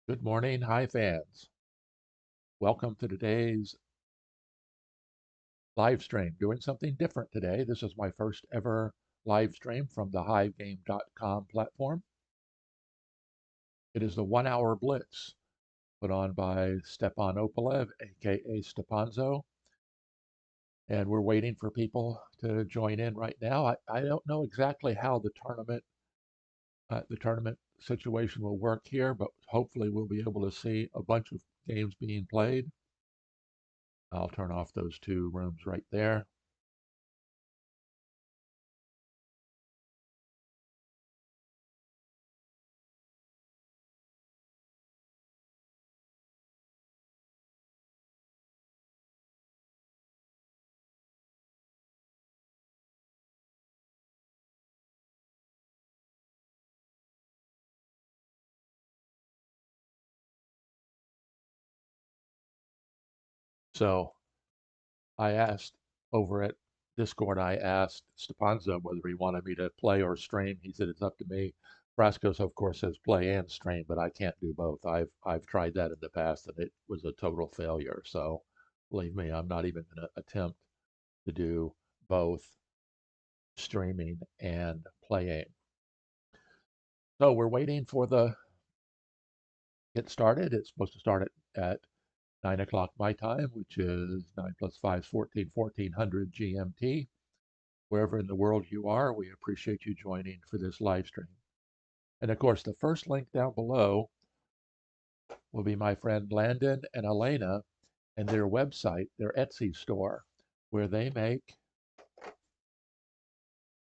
Good morning, hi fans. Welcome to today's live stream. Doing something different today. This is my first ever live stream from the HiveGame.com platform. It is the 1 hour Blitz put on by Stepan Opolev, aka Stepanzo. And we're waiting for people to join in right now. I don't know exactly how the tournament situation will work here, but hopefully we'll be able to see a bunch of games being played. I'll turn off those two rooms right there. So I asked over at Discord, I asked Stepanzo whether he wanted me to play or stream. He said it's up to me. Frascos, of course, says play and stream, but I can't do both. I've tried that in the past and it was a total failure. So believe me, I'm not even going to attempt to do both streaming and playing. So we're waiting for the get started. It's supposed to start at 9 o'clock my time, which is 9 plus 5 is 1400 GMT. Wherever in the world you are, we appreciate you joining for this live stream. And of course, the first link down below will be my friend Landon and Elena and their website, their Etsy store, where they make,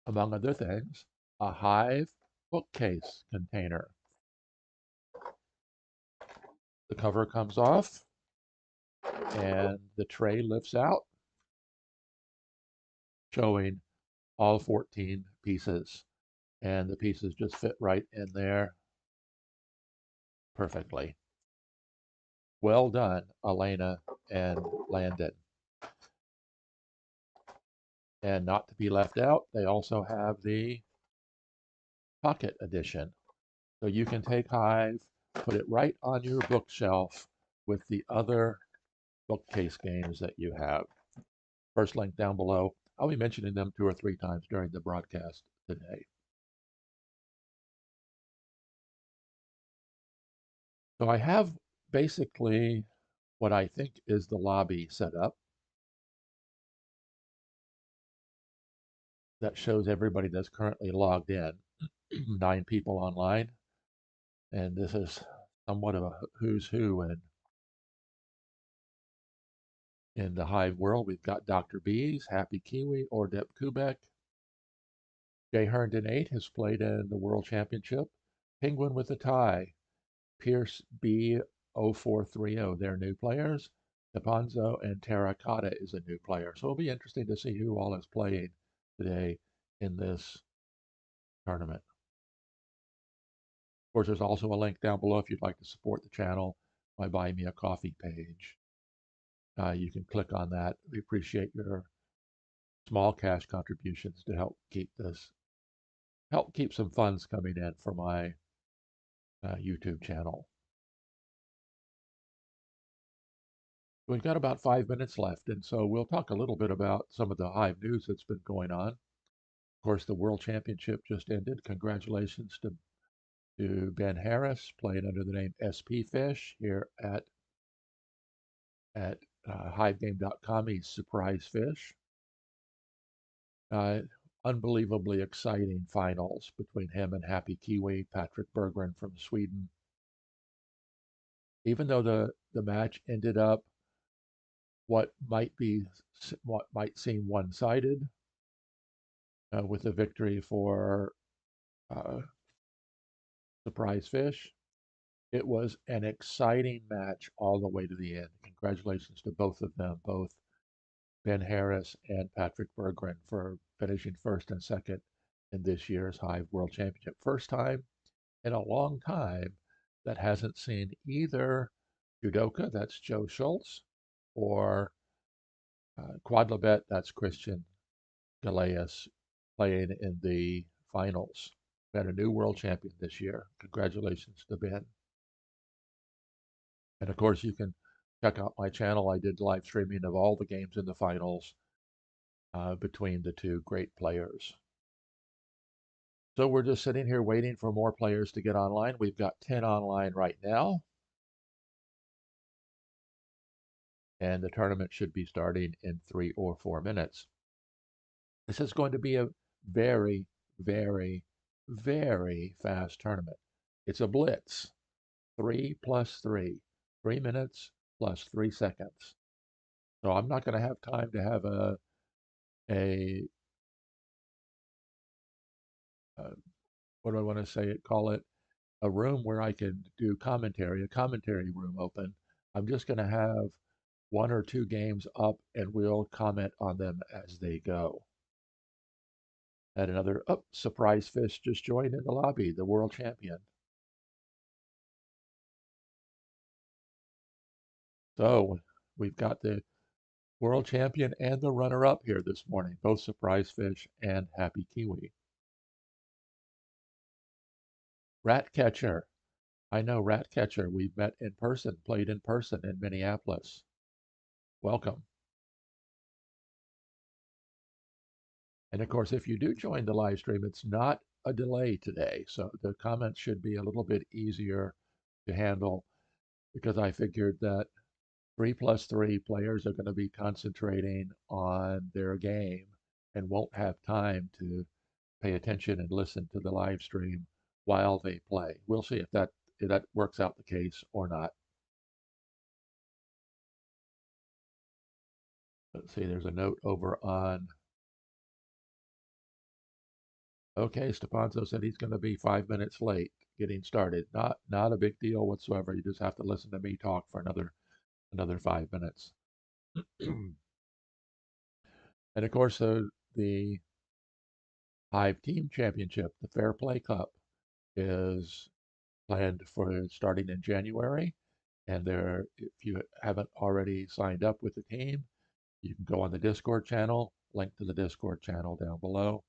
among other things, a Hive bookcase container. The cover comes off and the tray lifts out, showing all 14 pieces. And the pieces just fit right in there perfectly. Well done, Elena and Landon. And not to be left out, they also have the pocket edition. So you can take Hive, put it right on your bookshelf with the other bookcase games that you have. First link down below. I'll be mentioning them 2 or 3 times during the broadcast today. So I have basically what I think is the lobby set up that shows everybody that's currently logged in. 9 people online. And this is somewhat of a who's who in the Hive world. We've got Dr. Bees, Happy Kiwi, Ordep Kubek. Jay Herndon 8 has played in the World Championship. Penguin with a tie. Pierce B0430, they're new players. Deponzo and Terracotta is a new player. So it'll be interesting to see who all is playing today in this tournament. Of course, there's also a link down below if you'd like to support the channel by buying me a coffee page. You can click on that. We appreciate your small cash contributions to help keep some funds coming in for my YouTube channel. We've got about 5 minutes left, and so we'll talk a little bit about some of the Hive news that's been going on. Of course, the World Championship just ended. Congratulations to Ben Harris, playing under the name SP Fish here at HiveGame.com. He's Surprise Fish. Unbelievably exciting finals between him and Happy Kiwi, Patrick Berggren from Sweden. Even though the match ended up what might seem one-sided, with a victory for Surprise Fish, it was an exciting match all the way to the end. Congratulations to both of them, both Ben Harris and Patrick Berggren, for finishing first and second in this year's Hive World Championship. First time in a long time that hasn't seen either judoka, that's Joe Schultz, or quadlibet, that's Christian Galeas, playing in the finals. Been a new world champion this year. Congratulations to Ben. And of course, you can check out my channel. I did live streaming of all the games in the finals between the two great players. So we're just sitting here waiting for more players to get online. We've got 10 online right now. And the tournament should be starting in 3 or 4 minutes. This is going to be a very, very, very fast tournament. It's a blitz, 3 plus 3, 3 minutes plus 3 seconds. So I'm not going to have time to have a what do I want to say it? Call it a room where I can do commentary, a commentary room open. I'm just going to have 1 or 2 games up and we'll comment on them as they go. Had another surprise fish just joined in the lobby, the world champion. So we've got the world champion and the runner-up here this morning, both surprise fish and happy kiwi. Rat catcher. I know Rat catcher. We've met in person, played in person in Minneapolis. Welcome. And of course, if you do join the live stream, it's not a delay today. So the comments should be a little bit easier to handle because I figured that 3 plus 3 players are going to be concentrating on their game and won't have time to pay attention and listen to the live stream while they play. We'll see if that works out the case or not. Let's see, there's a note over on. Okay, Stepanzo said he's going to be 5 minutes late getting started. Not a big deal whatsoever. You just have to listen to me talk for another 5 minutes. And of course, the Hive Team Championship, the Fair Play Cup, is planned for starting in January. And there, if you haven't already signed up with the team, you can go on the Discord channel, link to the Discord channel down below,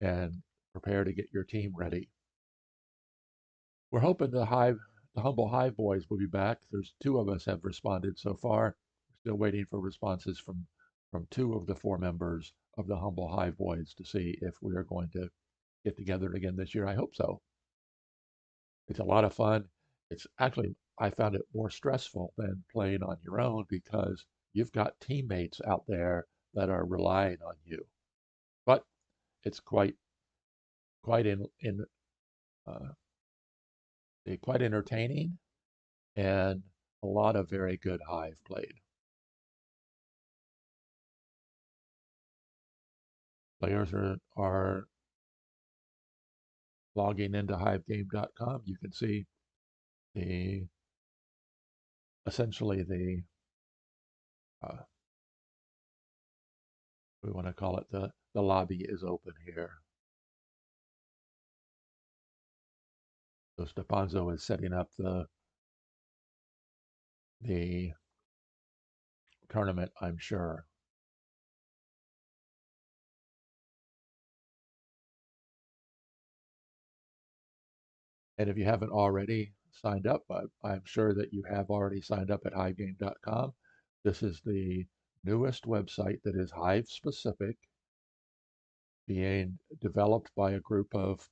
and prepare to get your team ready. We're hoping the Humble Hive boys will be back. There's 2 of us have responded so far. We're still waiting for responses from 2 of the 4 members of the Humble Hive boys to see if we are going to get together again this year. I hope so. It's a lot of fun. It's actually, I found it more stressful than playing on your own because you've got teammates out there that are relying on you. But it's quite uh, quite entertaining and a lot of very good Hive played. Players are logging into hivegame.com. You can see the essentially the we want to call it the lobby is open here. So Stepanzo is setting up the tournament, I'm sure. And if you haven't already signed up, I'm sure that you have already signed up at hivegame.com. This is the newest website that is Hive specific, being developed by a group of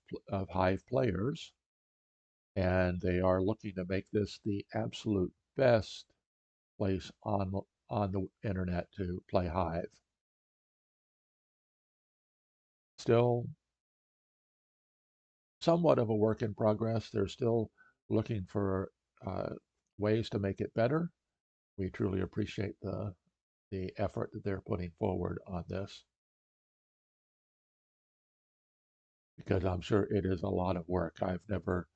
Hive players. And they are looking to make this the absolute best place on the internet to play Hive. Still somewhat of a work in progress. They're still looking for ways to make it better. We truly appreciate the effort that they're putting forward on this because I'm sure it is a lot of work. I've never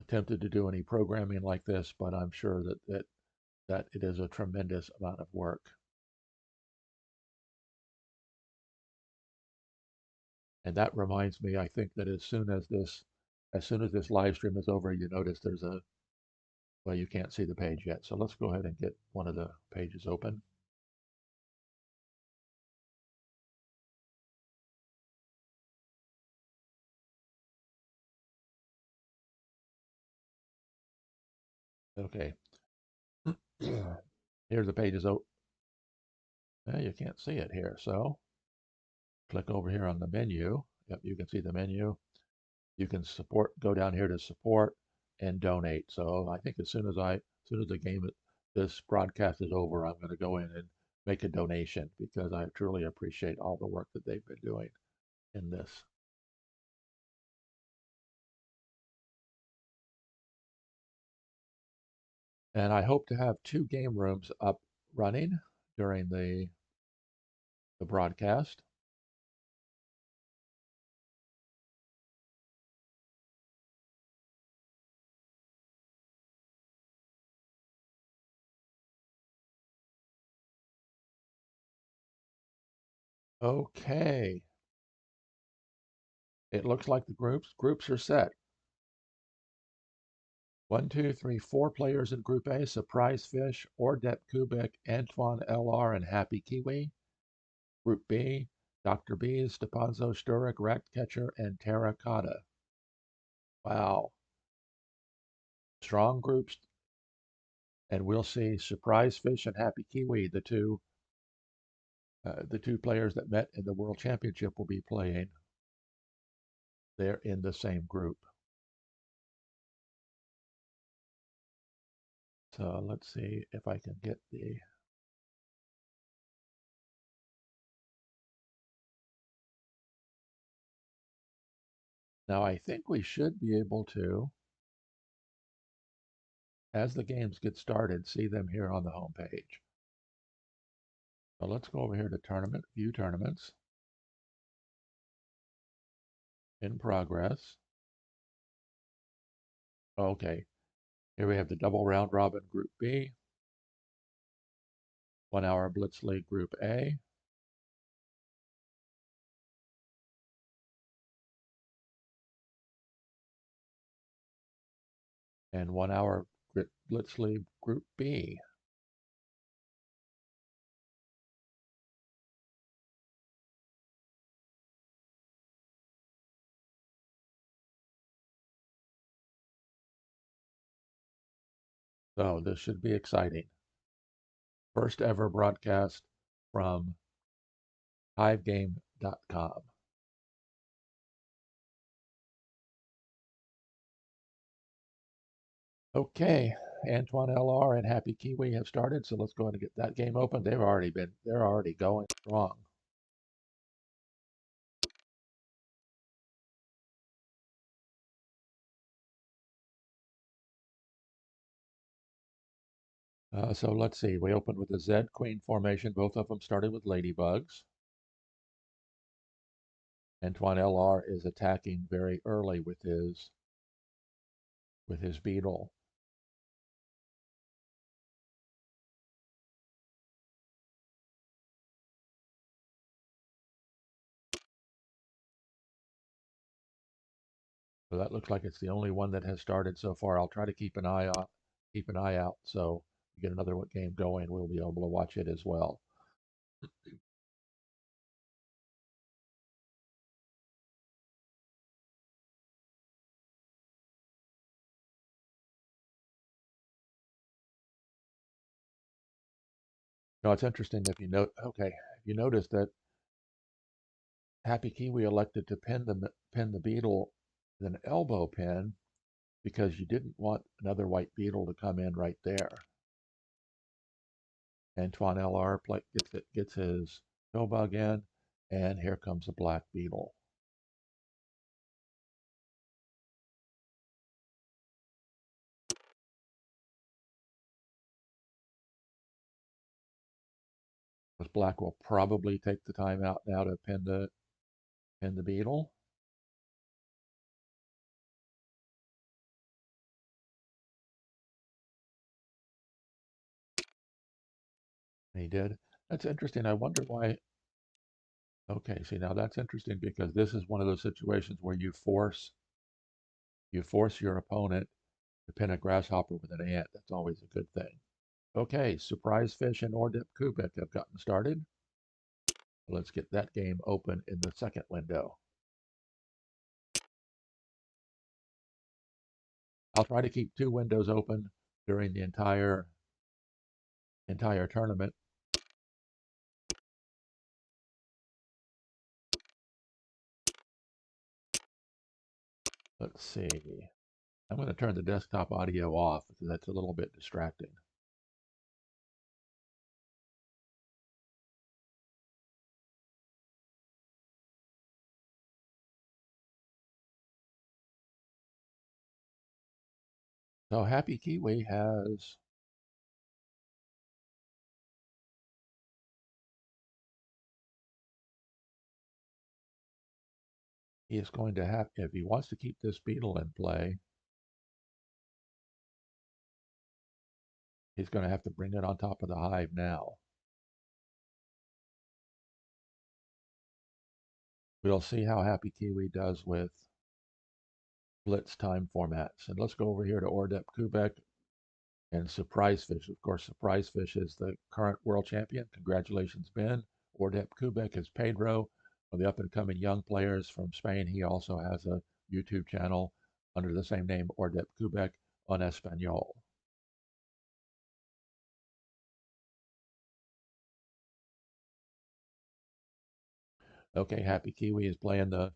attempted to do any programming like this, but I'm sure that it is a tremendous amount of work. And that reminds me, I think that as soon as this live stream is over, you notice there's well, you can't see the page yet. So let's go ahead and get one of the pages open. Okay. Here's the pages. Oh, you can't see it here. So click over here on the menu. Yep, you can see the menu. You can support, go down here to support and donate. So I think as soon as the game, this broadcast is over, I'm going to go in and make a donation because I truly appreciate all the work that they've been doing in this. And I hope to have 2 game rooms up running during the broadcast. Okay. It looks like the groups are set. 1, 2, 3, 4 players in Group A: Surprise Fish, Ordep Kubik, Antoine LR, and Happy Kiwi. Group B: Dr. Bees, Stepanzo Sturek, Ratcatcher, and Terracotta. Wow. Strong groups, and we'll see Surprise Fish and Happy Kiwi, the two players that met in the World Championship, will be playing. They're in the same group. So let's see if I can get the. Now I think we should be able to, as the games get started, see them here on the home page. So let's go over here to tournament, view tournaments, in progress. Okay, here we have the double round robin Group B, 1 hour Blitz League Group A, and 1 hour Blitz League Group B. So this should be exciting. First ever broadcast from hivegame.com. Okay, Antoine LR and Happy Kiwi have started, so let's go ahead and get that game open. They're already going strong. So let's see. We opened with the Z Queen formation. Both of them started with ladybugs. Antoine LR is attacking very early with his beetle. So that looks like it's the only one that has started so far. I'll try to keep an eye out. So we get another game going, we'll be able to watch it as well. Now it's interesting if you note. Okay, if you notice that Happy Kiwi elected to pin the beetle with an elbow pin because you didn't want another white beetle to come in right there. Antoine LR gets his go bug in, and here comes a black beetle. This black will probably take the time out now to pin the beetle. And he did. That's interesting. I wonder why. Okay, see, now that's interesting because this is one of those situations where you force your opponent to pin a grasshopper with an ant. That's always a good thing. Okay, Surprise Fish and Ordip Kubik have gotten started. Let's get that game open in the second window. I'll try to keep 2 windows open during the entire tournament. Let's see. I'm going to turn the desktop audio off because that's a little bit distracting. So Happy Kiwi he is going to have, if he wants to keep this beetle in play, he's going to have to bring it on top of the hive now. We'll see how Happy Kiwi does with Blitz time formats. And let's go over here to Ordep Kubek and Surprise Fish. Of course, Surprise Fish is the current world champion. Congratulations, Ben. Ordep Kubek is Pedro. For the up-and-coming young players from Spain, he also has a YouTube channel under the same name, Ordep Kubek, on Espanol. Okay, Happy Kiwi is playing the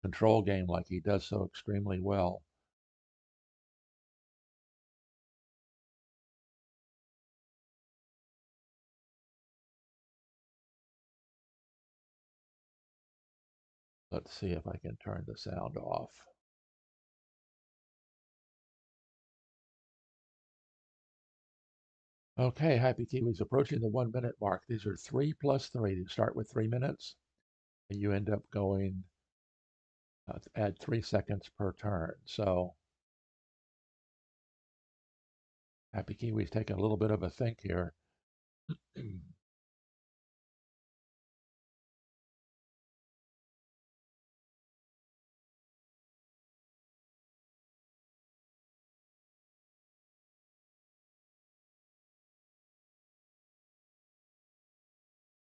control game like he does so extremely well. Let's see if I can turn the sound off. Okay, Happy Kiwi's approaching the 1 minute mark. These are 3 plus 3. You start with 3 minutes, and you end up going, add 3 seconds per turn. So Happy Kiwi's taking a little bit of a think here.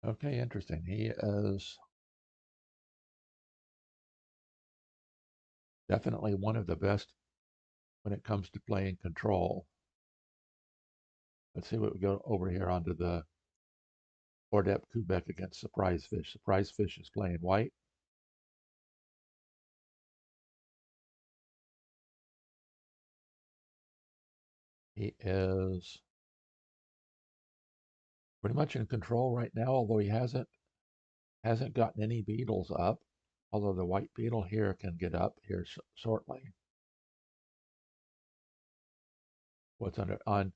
Okay, interesting. He is definitely one of the best when it comes to playing control. Let's see what we go over here onto the Ordep Kubek against Surprise Fish. Surprise Fish is playing white. He is pretty much in control right now, although he hasn't gotten any beetles up. Although the white beetle here can get up here shortly. What's on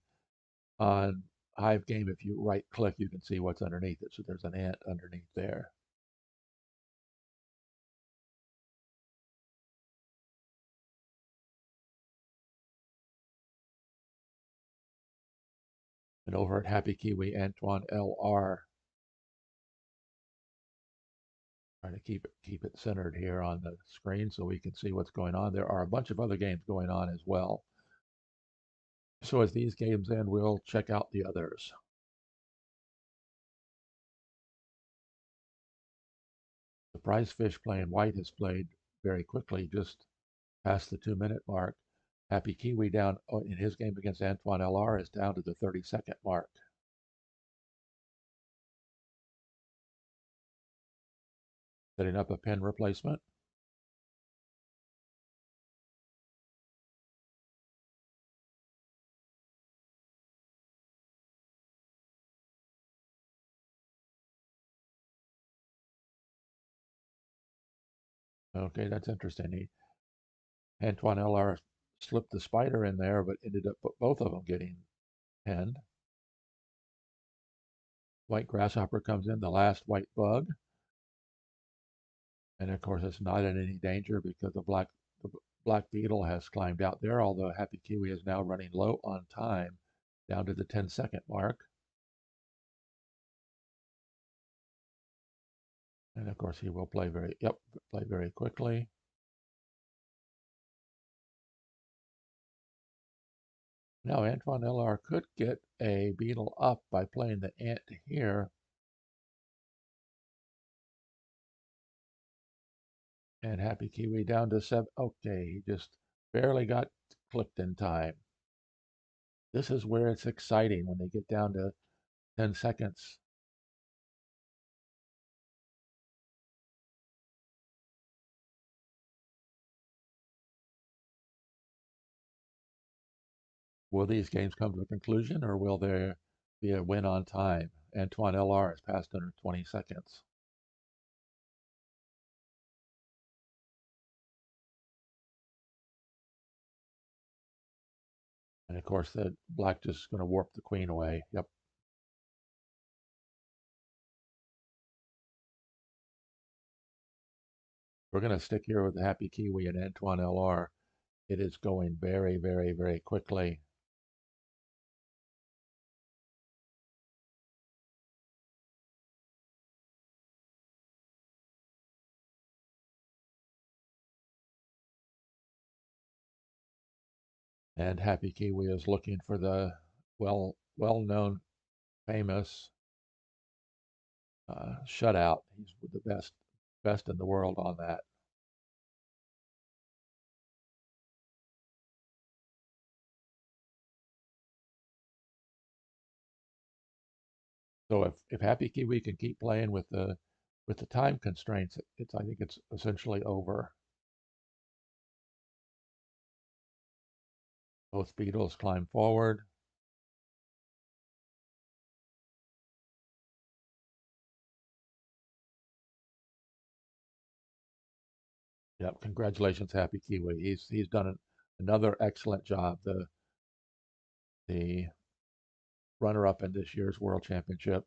Hive Game? If you right click, you can see what's underneath it. So there's an ant underneath there. And over at Happy Kiwi, Antoine LR, trying to keep it centered here on the screen so we can see what's going on. There are a bunch of other games going on as well. So as these games end, we'll check out the others. The prize fish playing white has played very quickly, just past the 2 minute mark. Happy Kiwi down in his game against Antoine LR is down to the 30-second mark. Setting up a pin replacement. Okay, that's interesting. Antoine LR slipped the spider in there, but ended up both of them getting pinned. White grasshopper comes in, the last white bug. And of course, it's not in any danger because the black beetle has climbed out there, although Happy Kiwi is now running low on time, down to the 10-second mark. And of course, he will play very quickly. Now, Antoine LR could get a beetle up by playing the ant here. And Happy Kiwi down to 7. Okay, he just barely got clicked in time. This is where it's exciting when they get down to 10 seconds. Will these games come to a conclusion or will there be a win on time? Antoine LR has passed under 20 seconds. And of course, the black just going to warp the queen away. Yep. We're going to stick here with the Happy Kiwi and Antoine LR. It is going very, very, very quickly. And Happy Kiwi is looking for the well-known, famous shutout. He's the best in the world on that. So if Happy Kiwi can keep playing with the time constraints, I think it's essentially over. Both beetles climb forward. Yep, congratulations, Happy Kiwi. He's done another excellent job. The runner-up in this year's World Championship,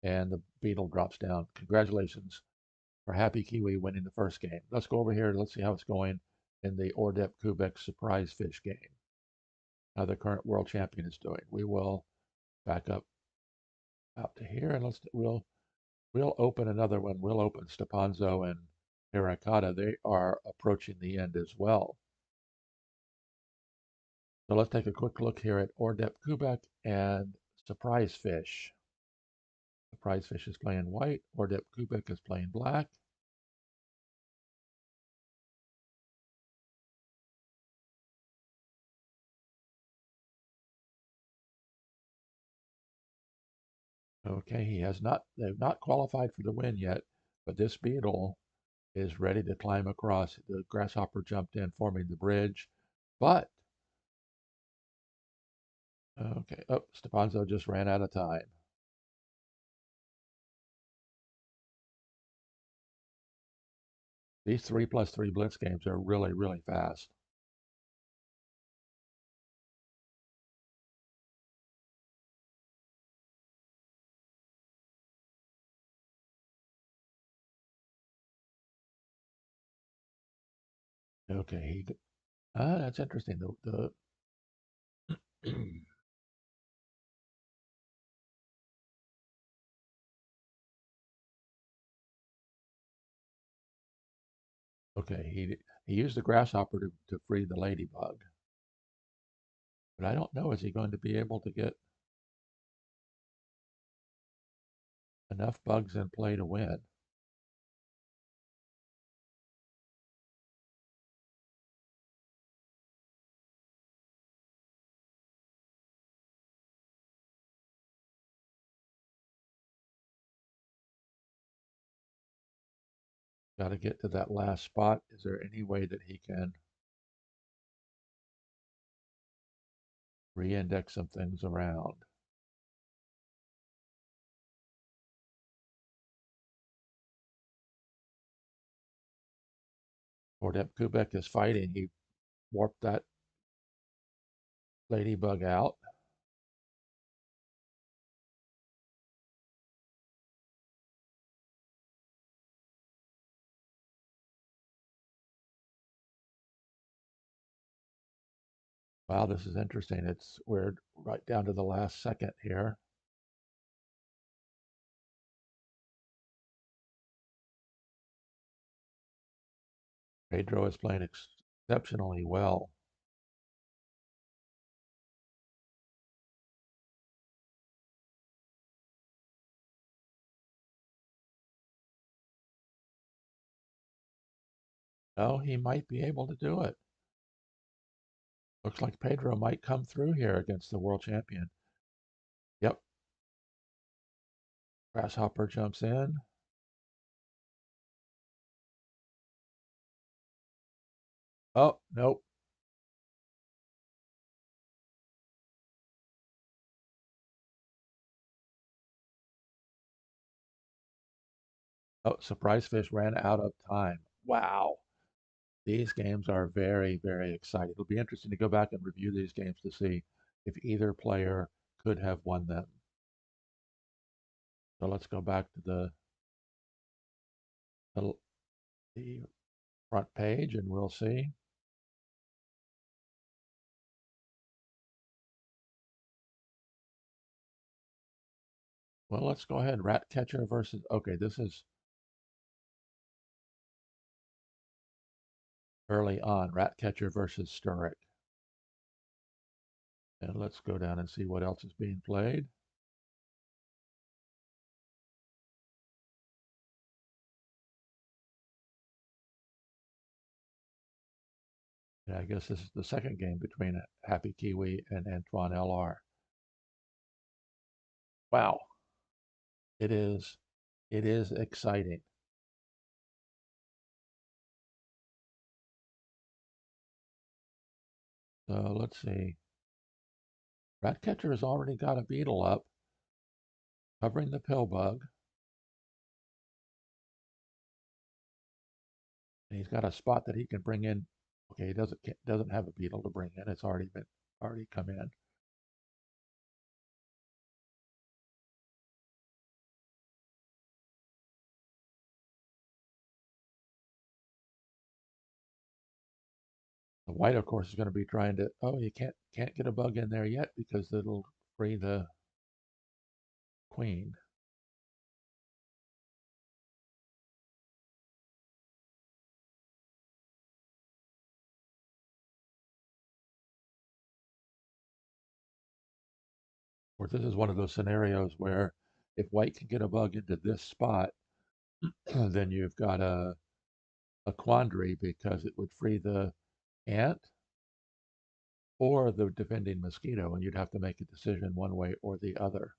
and the beetle drops down. Congratulations for Happy Kiwi winning the first game. Let's go over here and let's see how it's going in the Ordep Kubek surprise fish game. How the current world champion is doing. We will back up out to here and we'll open another one. We'll open Stepanzo and Hirakata. They are approaching the end as well. So let's take a quick look here at Ordep Kubek and Surprise Fish. Surprise Fish is playing white. Ordep Kubek is playing black. Okay, they've not qualified for the win yet, but this beetle is ready to climb across. The grasshopper jumped in, forming the bridge, but okay, oh, Stepanzo just ran out of time. These 3+3 blitz games are really, really fast. Okay, that's interesting. Okay, he used the grasshopper to free the ladybug, but I don't know, is he going to be able to get enough bugs in play to win? Got to get to that last spot. Is there any way that he can re-index some things around? Ordep Kubek is fighting. He warped that ladybug out. Wow, this is interesting. We're right down to the last second here. Pedro is playing exceptionally well. Oh, he might be able to do it. Looks like Pedro might come through here against the world champion. Yep. Grasshopper jumps in. Oh, nope. Oh, Surprise Fish ran out of time. Wow. These games are very, very exciting. It'll be interesting to go back and review these games to see if either player could have won them. So let's go back to the front page and we'll see. Well, let's go ahead. Ratcatcher versus, okay, this is early on. Ratcatcher versus Sturrock. And let's go down and see what else is being played. Yeah, I guess this is the second game between Happy Kiwi and Antoine LR. Wow, it is, it is exciting. So let's see. Ratcatcher has already got a beetle up, covering the pill bug. And he's got a spot that he can bring in. Okay, he doesn't have a beetle to bring in. It's already come in. The white, of course, is going to be trying to. Oh, you can't get a bug in there yet because it'll free the queen. Of course, this is one of those scenarios where if white can get a bug into this spot, then you've got a quandary because it would free the ant or the defending mosquito, and you'd have to make a decision one way or the other.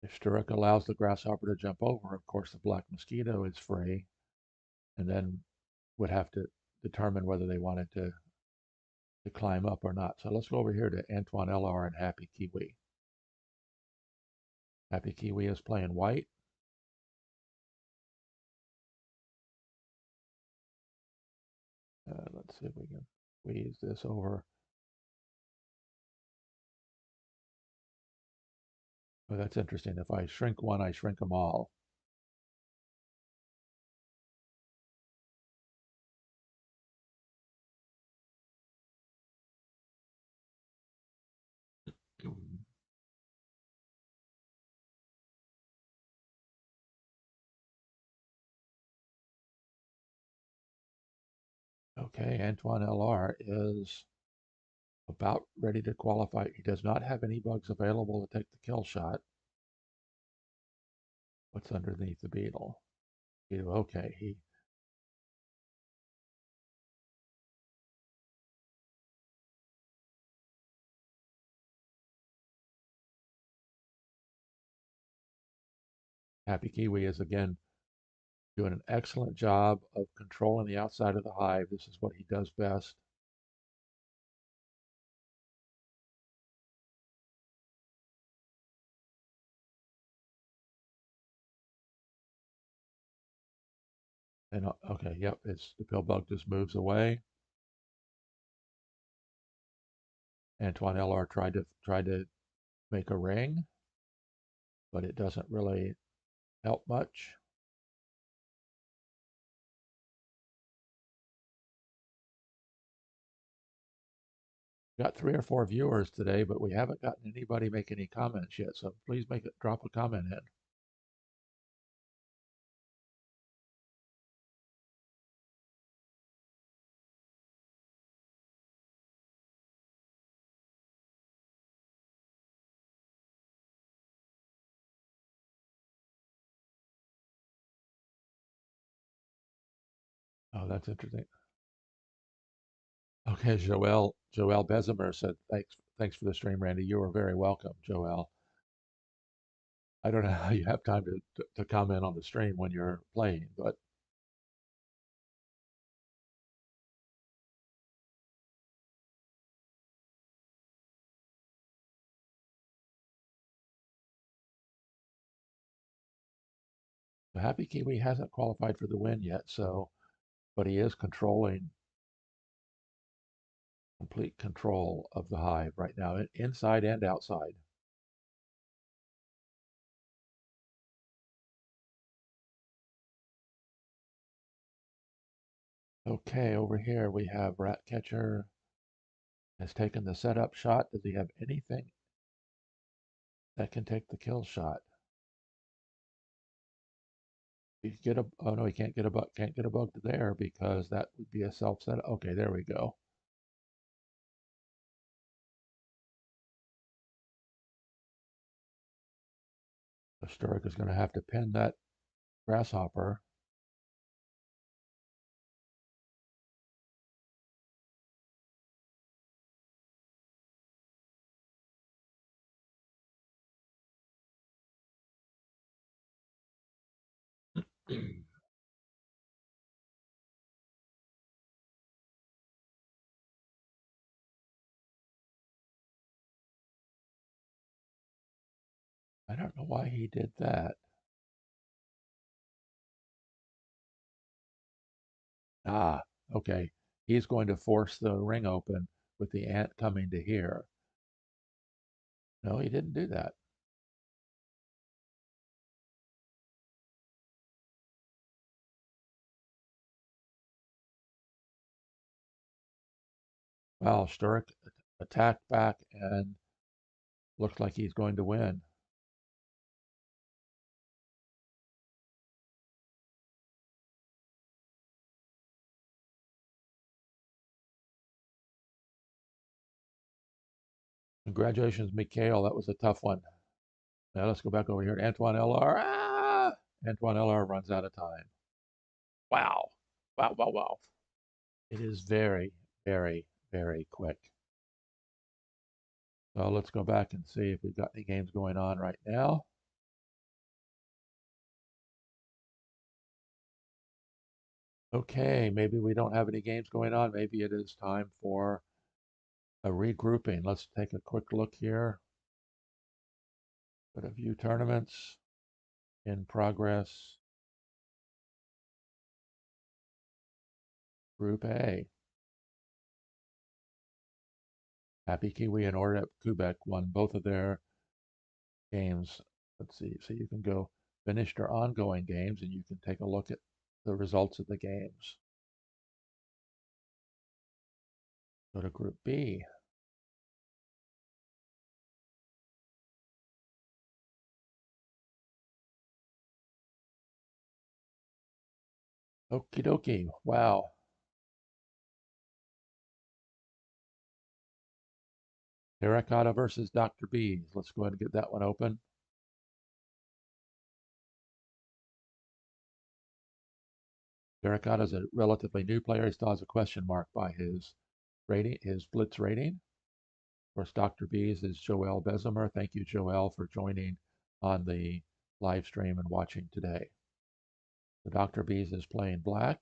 If Sturrock allows the grasshopper to jump over, of course the black mosquito is free, and then would have to determine whether they wanted to climb up or not. So let's go over here to Antoine LR and Happy Kiwi. Happy Kiwi is playing white. Let's see if we can squeeze this over. Oh, that's interesting. If I shrink one, I shrink them all. Okay, Antoine LR is about ready to qualify. He does not have any bugs available to take the kill shot. What's underneath the beetle? Okay, he Happy Kiwi is again doing an excellent job of controlling the outside of the hive. This is what he does best. And okay, yep, it's the pill bug just moves away. Antoine LR tried to make a ring, but it doesn't really help much. Got 3 or 4 viewers today, but we haven't gotten anybody make any comments yet. So please drop a comment in. Oh, that's interesting. Okay, Joel Bezimer said, thanks for the stream, Randy. You are very welcome, Joel. I don't know how you have time to comment on the stream when you're playing, but the Happy Kiwi hasn't qualified for the win yet, so, but he is controlling complete control of the hive right now, inside and outside. Okay, over here we have Ratcatcher has taken the setup shot. Does he have anything that can take the kill shot? He can get a, oh no, he can't get a bug there because that would be a self setup. Okay, there we go. The Sturk is going to have to pin that grasshopper. I don't know why he did that. Ah, okay. He's going to force the ring open with the ant coming to here. No, he didn't do that. Well, Sturk attacked back and looks like he's going to win. Congratulations, Mikhail. That was a tough one. Now let's go back over here to Antoine LR. Ah! Antoine LR runs out of time. Wow. Wow, wow, wow. It is very, very, very quick. So let's go back and see if we've got any games going on right now. Okay, maybe we don't have any games going on. Maybe it is time for a regrouping. Let's take a quick look here. But a view tournaments in progress. Group A. Happy Kiwi and Ordet Quebec won both of their games. Let's see. So you can go finished or ongoing games and you can take a look at the results of the games. Go to Group B. Okie dokie. Wow. Terracotta versus Dr. Bees. Let's go ahead and get that one open. Terracotta is a relatively new player. He still has a question mark by his rating, his Blitz rating. Of course, Dr. Bees is Joel Bezimer. Thank you, Joel, for joining on the live stream and watching today. The Dr. Bees is playing black.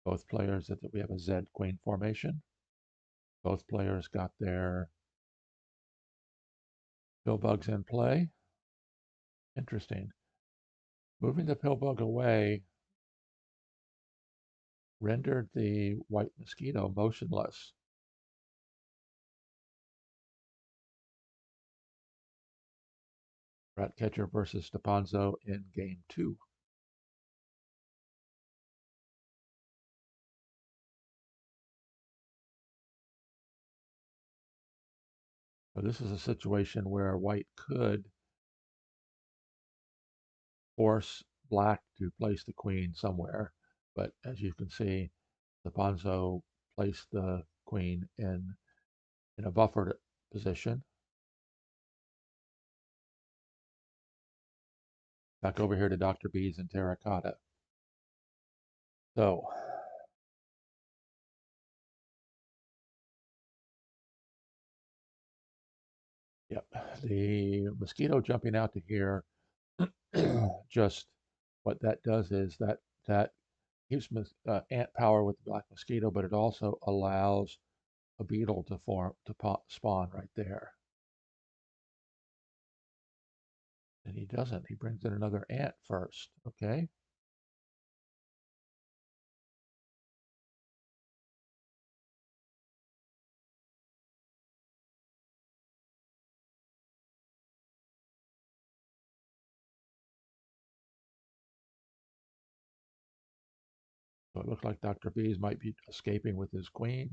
Both players, we have a Z Queen formation. Both players got their pill bugs in play. Interesting. Moving the pill bug away rendered the white mosquito motionless. Ratcatcher versus Stepanzo in game 2. So this is a situation where white could force black to place the queen somewhere, but as you can see, Stepanzo placed the queen in a buffered position. Back over here to Dr. Bees and Terracotta. So, yep, the mosquito jumping out to here, just what that does is that gives ant power with the black mosquito, but it also allows a beetle to spawn right there. And he doesn't. He brings in another ant first. Okay. So it looks like Dr. Bees might be escaping with his queen.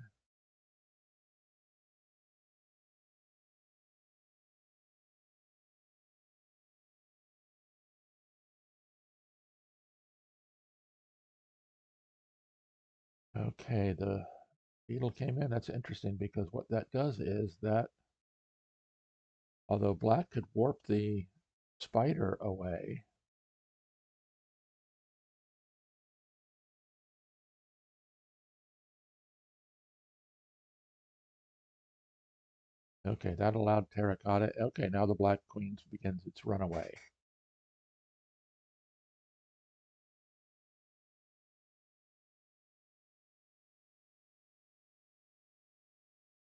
Okay, the beetle came in. That's interesting because what that does is that although black could warp the spider away, okay, that allowed terracotta. Okay, now the black queen begins its runaway.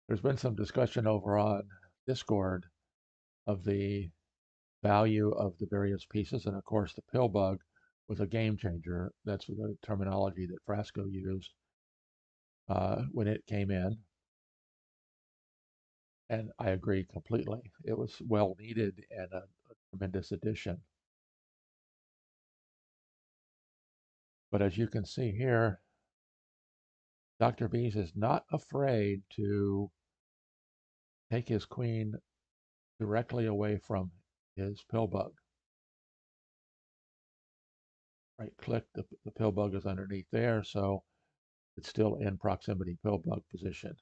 There's been some discussion over on Discord of the value of the various pieces, and of course, the pill bug was a game changer. That's the terminology that Frasco used when it came in, and I agree completely. It was well needed and a tremendous addition. But as you can see here, Dr. Bees is not afraid to take his queen directly away from his pill bug. Right click, the pill bug is underneath there, so it's still in proximity pill bug position.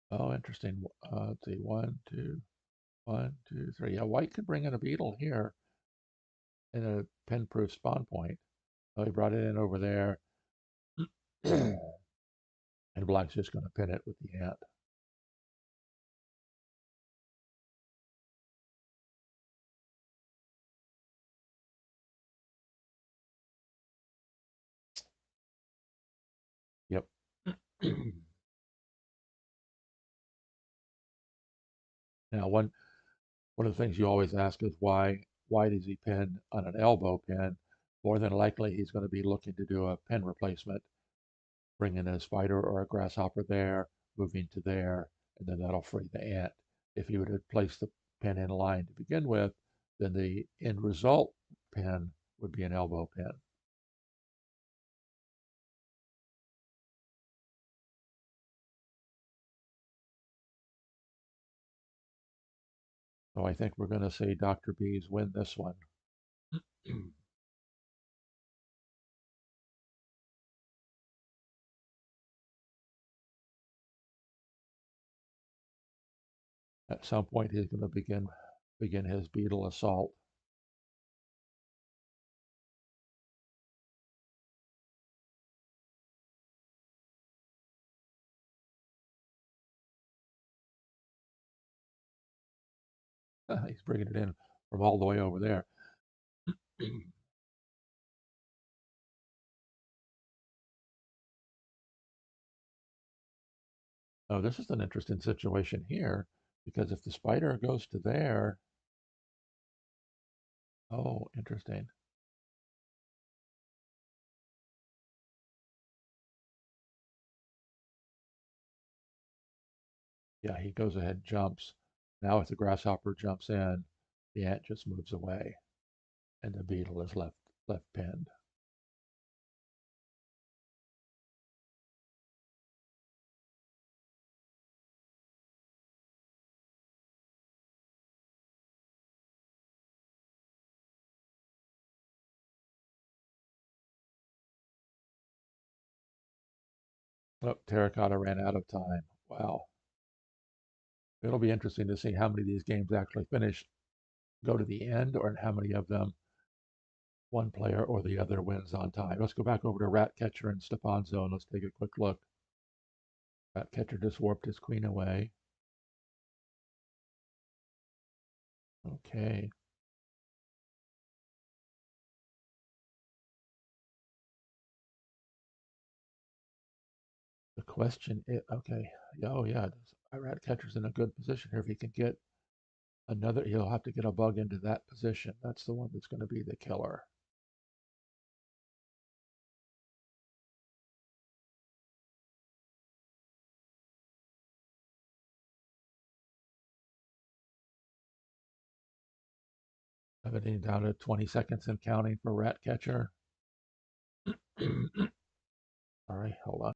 Oh, interesting. Let's see, one, two, three. Yeah, white could bring in a beetle here in a pin-proof spawn point. Oh, he brought it in over there, and black's just going to pin it with the ant. Yep. Now, one of the things you always ask is why does he pin on an elbow pin? More than likely, he's going to be looking to do a pin replacement, bring in a spider or a grasshopper there, moving to there, and then that'll free the ant. If you would have placed the pin in line to begin with, then the end result pin would be an elbow pin. So I think we're going to see Dr. Bees win this one. At some point, he's going to begin his beetle assault. He's bringing it in from all the way over there. Oh, this is an interesting situation here because if the spider goes to there, oh, interesting. Yeah, he goes ahead and jumps. Now, if the grasshopper jumps in, the ant just moves away, and the beetle is left pinned. Oh, terracotta ran out of time. Wow. It'll be interesting to see how many of these games actually finish, go to the end, or how many of them one player or the other wins on time. Let's go back over to Ratcatcher and Stepan Zone. Let's take a quick look. Ratcatcher just warped his queen away. Okay. The question is, okay, oh yeah, Ratcatcher's in a good position here. If he can get another, he'll have to get a bug into that position. That's the one that's going to be the killer. Everything down to 20 seconds and counting for Ratcatcher. All right, hold on.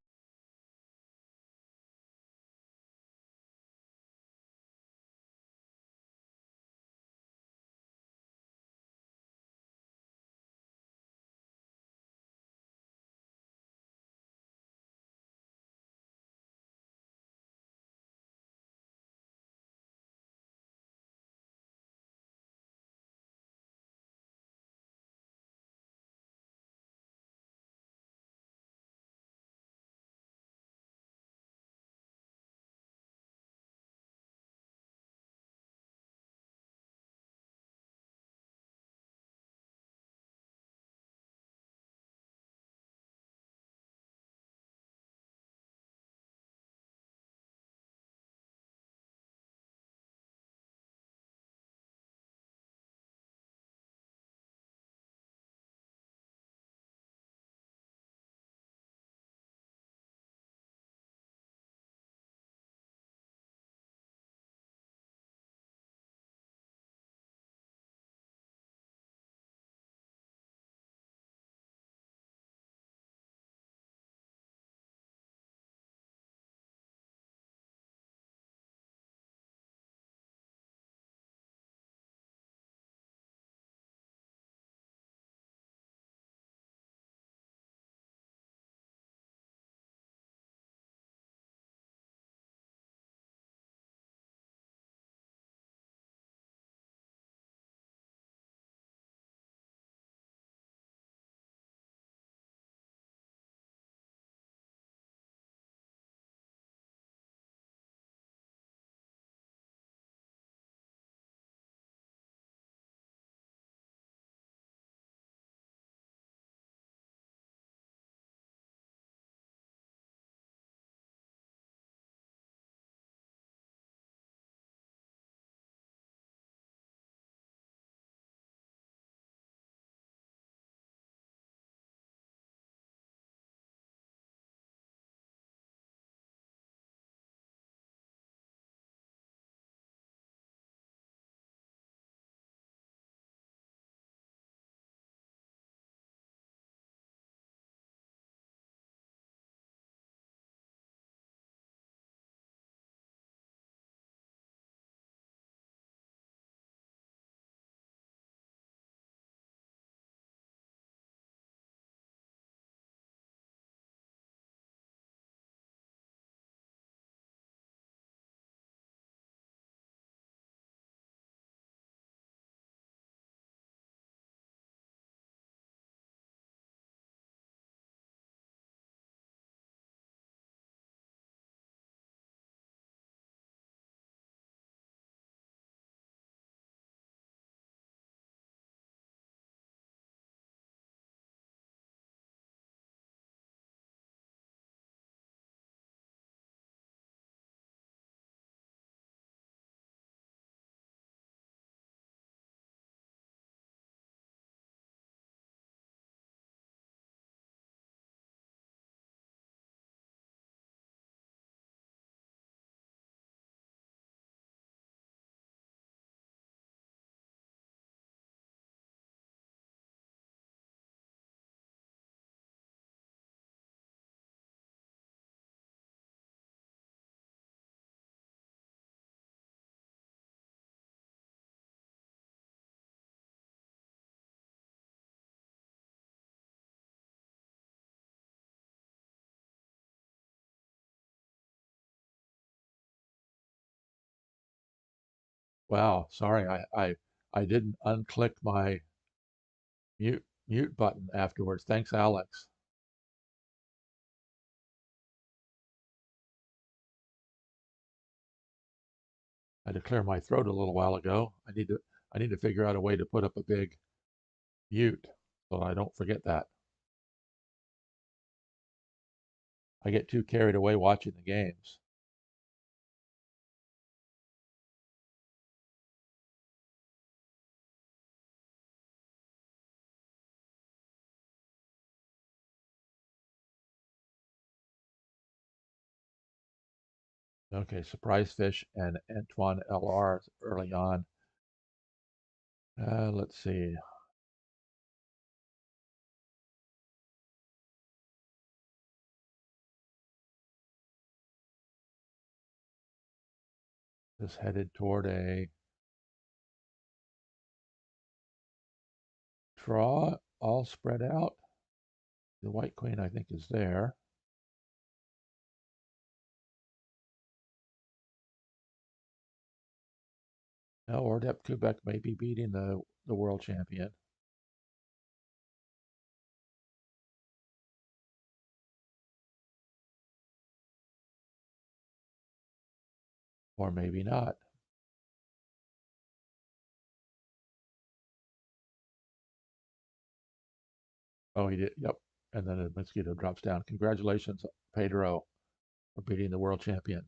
Wow, sorry, I didn't unclick my mute button afterwards. Thanks, Alex. I had to clear my throat a little while ago. I need to figure out a way to put up a big mute so I don't forget that. I get too carried away watching the games. Okay, Surprise Fish and Antoine LR early on. Let's see. This headed toward a draw, all spread out. The White Queen, I think, is there. No, Ordep Kubek may be beating the world champion. Or maybe not. Oh, he did. Yep. And then the mosquito drops down. Congratulations, Pedro, for beating the world champion.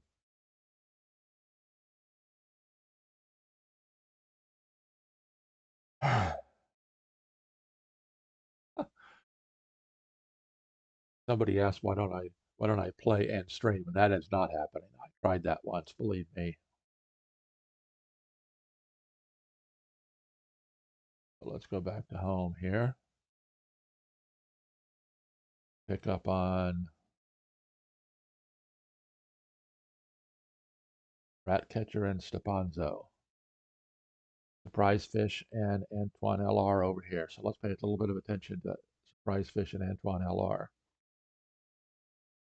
Somebody asked why don't I play and stream, and that is not happening. I tried that once, believe me. So let's go back to home here. Pick up on Ratcatcher and Stepanzo. Surprise Fish and Antoine LR over here. So let's pay a little bit of attention to Surprise Fish and Antoine LR.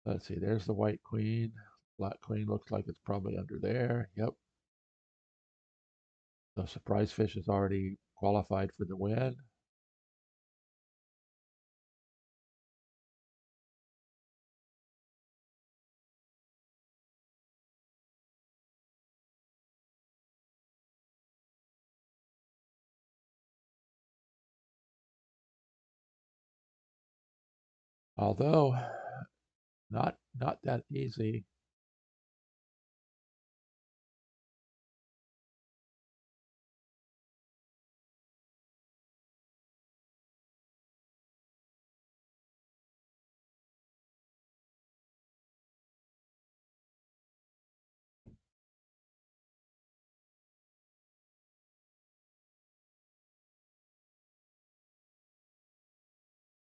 Let's see, there's the White Queen. Black Queen looks like it's probably under there. Yep. The Surprise Fish is already qualified for the win. Although not that easy.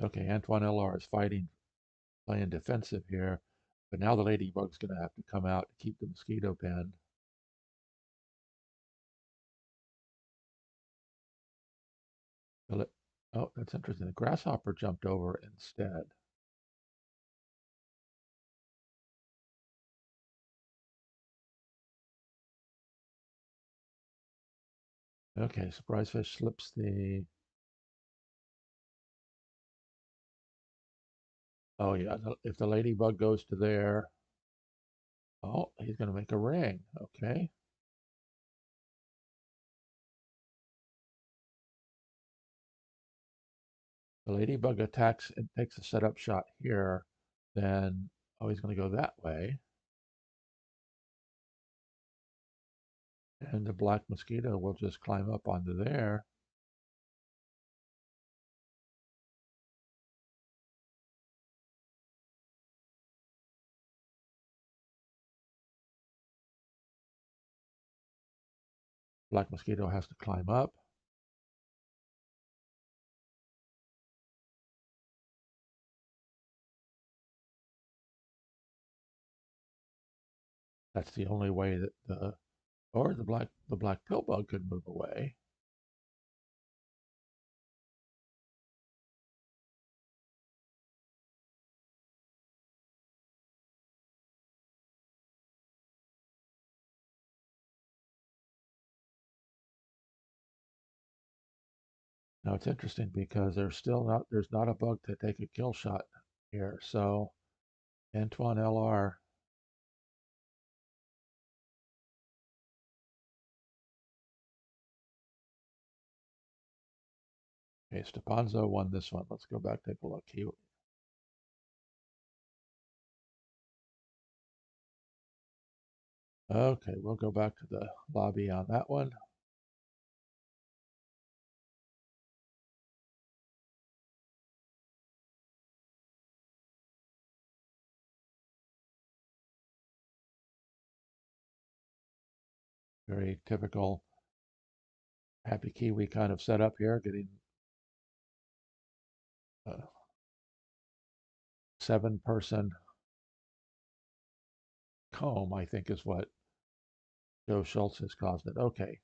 Okay, Antoine LR is fighting, playing defensive here, but now the Ladybug's going to have to come out to keep the mosquito pen. Oh, that's interesting. The grasshopper jumped over instead. Okay, Surprise Fish slips the. Oh yeah, if the ladybug goes to there, oh, he's going to make a ring. Okay. The ladybug attacks and takes a setup shot here. Then, oh, he's going to go that way. And the black mosquito will just climb up onto there. Black mosquito has to climb up. That's the only way that the black pill bug could move away. Now it's interesting because there's not a bug to take a kill shot here. So Antoine LR, okay, Stepanzo won this one. Let's go back, take a look. Okay, we'll go back to the lobby on that one. Very typical Happy Kiwi kind of setup here, getting a 7-person comb, I think is what Joe Schultz has caused it. Okay,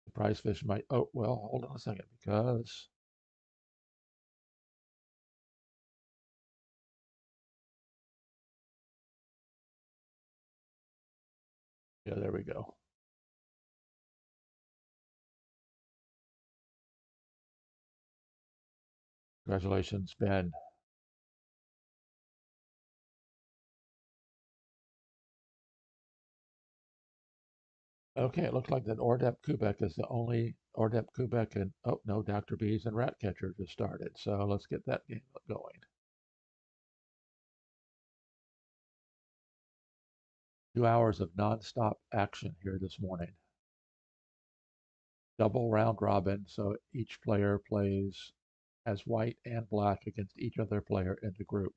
the prize fish might, oh, well, hold on a second, because, yeah, there we go. Congratulations, Ben. Okay, it looks like that Ordep Kubek is the only Ordep Kubek and, oh, no, Dr. Bees and Ratcatcher just started. So let's get that game going. 2 hours of nonstop action here this morning. Double round robin, so each player plays as white and black against each other player in the group.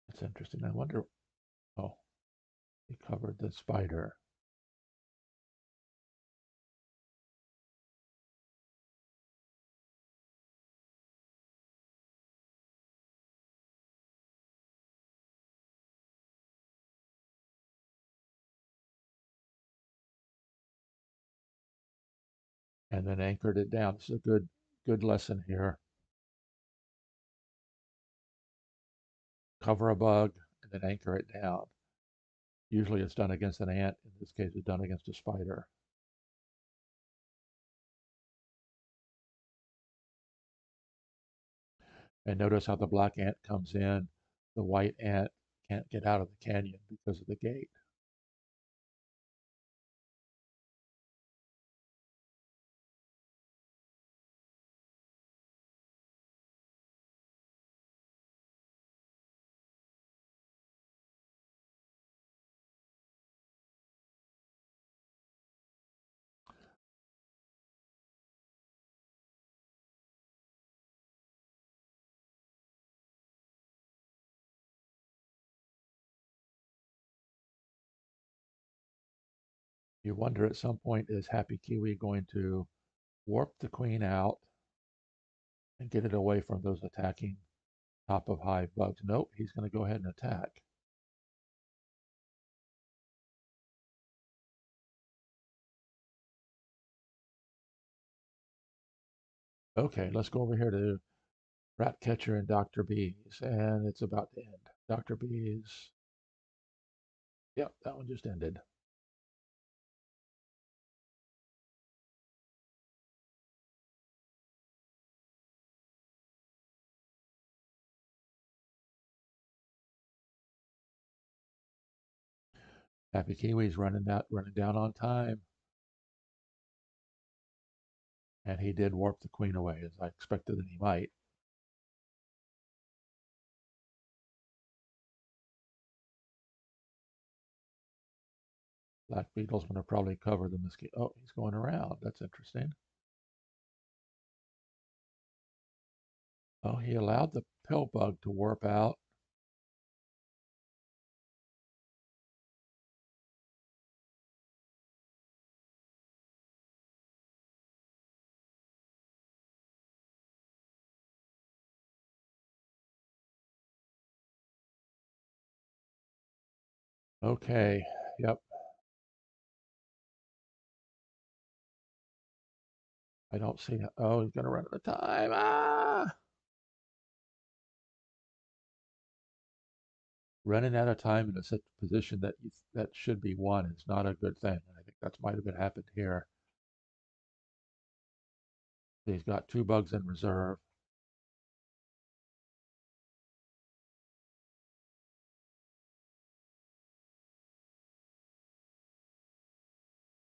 It's interesting. I wonder, oh, he covered the spider. And then anchored it down. It's a good lesson here. Cover a bug and then anchor it down. Usually it's done against an ant. In this case, it's done against a spider. And notice how the black ant comes in. The white ant can't get out of the canyon because of the gate. You wonder at some point, is Happy Kiwi going to warp the queen out and get it away from those attacking top of hive bugs? Nope, he's going to go ahead and attack. Okay, let's go over here to Ratcatcher and Dr. Bees, and it's about to end. Dr. Bees, yep, that one just ended. Happy Kiwi's running down on time, and he did warp the queen away, as I expected that he might. Black Beetle's going to probably cover the mosquito. Oh, he's going around. That's interesting. Oh, he allowed the pill bug to warp out. Okay, yep. I don't see. Oh, he's gonna run out of time. Ah! Running out of time in a such position that should be won is not a good thing. And I think that's might have been happened here. He's got two bugs in reserve.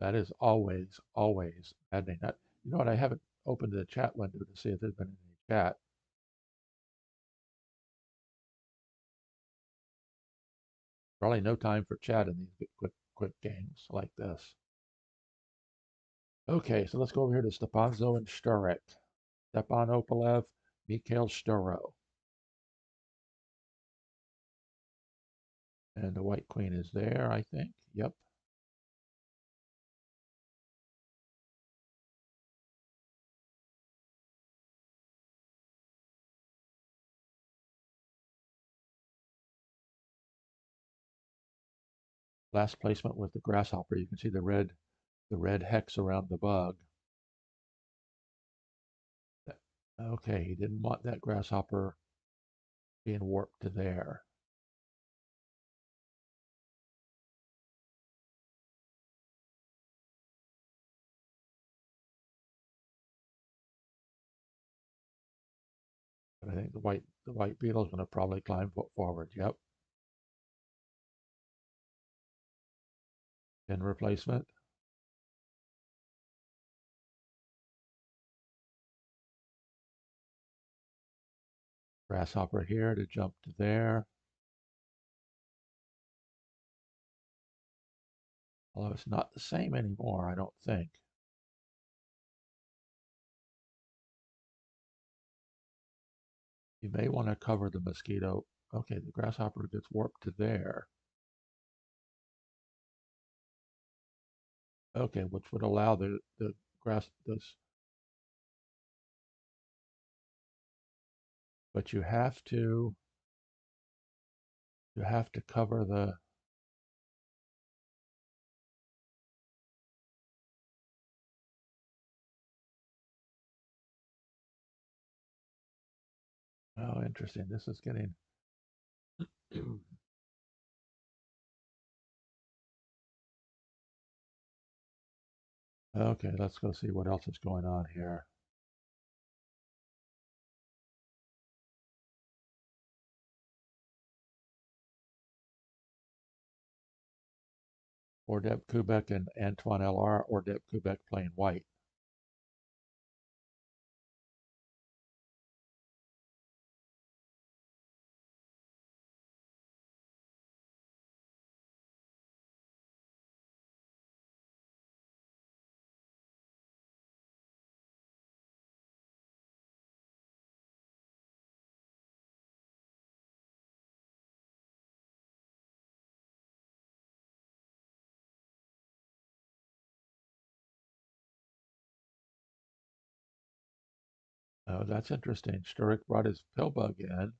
That is always, always maddening. You know what? I haven't opened the chat window to see if there's been any chat. Probably no time for chat in these quick games like this. Okay, so let's go over here to Stepanzo and Sturek. Stepan Opalev, Mikhail Sturo. And the white queen is there, I think. Yep. Last placement was the grasshopper. You can see the red hex around the bug. Okay, he didn't want that grasshopper being warped to there. But I think the white beetle is going to probably climb forward. Yep. In replacement. Grasshopper here to jump to there. Although it's not the same anymore, I don't think. You may want to cover the mosquito. Okay, the grasshopper gets warped to there. Okay, which would allow the grass this, but you have to cover the. Oh, interesting. This is getting. Okay, let's go see what else is going on here. Ordep Kubek and Antoine LR. Ordep Kubek playing white. Oh, that's interesting. Sturek brought his pillbug in.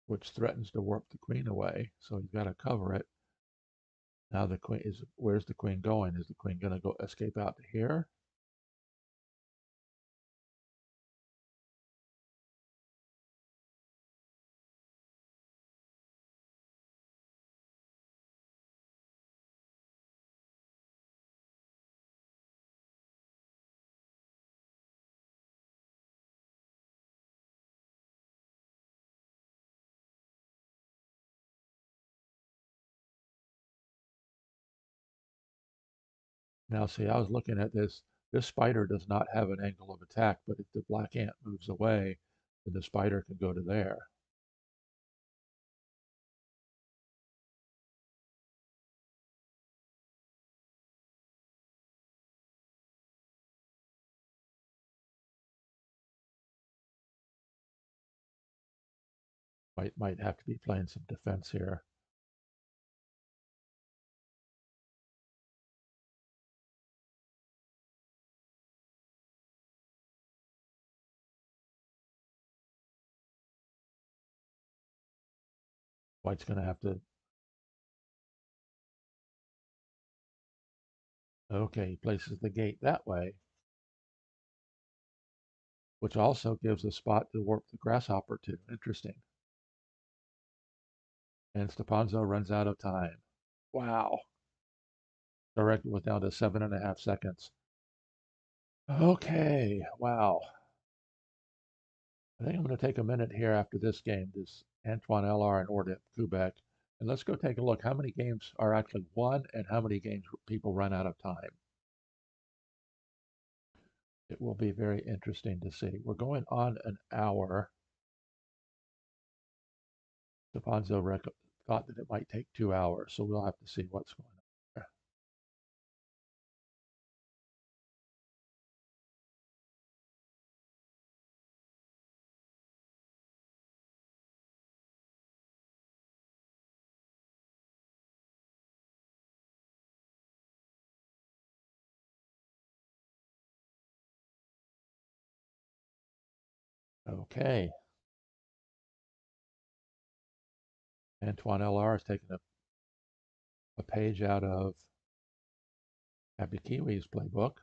Which threatens to warp the queen away. So he's got to cover it. Now the queen is, where's the queen going? Is the queen going to go escape out to here? Now see, I was looking at this. This spider does not have an angle of attack, but if the black ant moves away, then the spider can go to there. Might have to be playing some defense here. White's going to have to. Okay, he places the gate that way, which also gives a spot to warp the grasshopper to. Interesting. And Stepanzo runs out of time. Wow. Direct was down to 7.5 seconds. Okay, wow. I think I'm going to take a minute here after this game, this Antoine LR and Ordip Kubek, and let's go take a look how many games are actually won and how many games people run out of time. It will be very interesting to see. We're going on an hour. Stepanzo thought that it might take 2 hours, so we'll have to see what's going on there. Okay. Antoine LR is taking a page out of Happy Kiwi's playbook.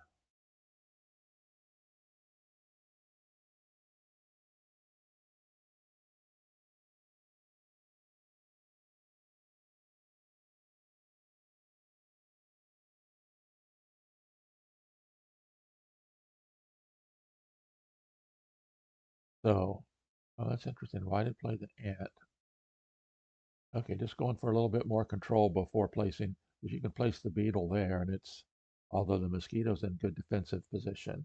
So, oh, that's interesting. Why did play the ant? Okay, just going for a little bit more control before placing, because you can place the beetle there, and it's, although the mosquito's in good defensive position.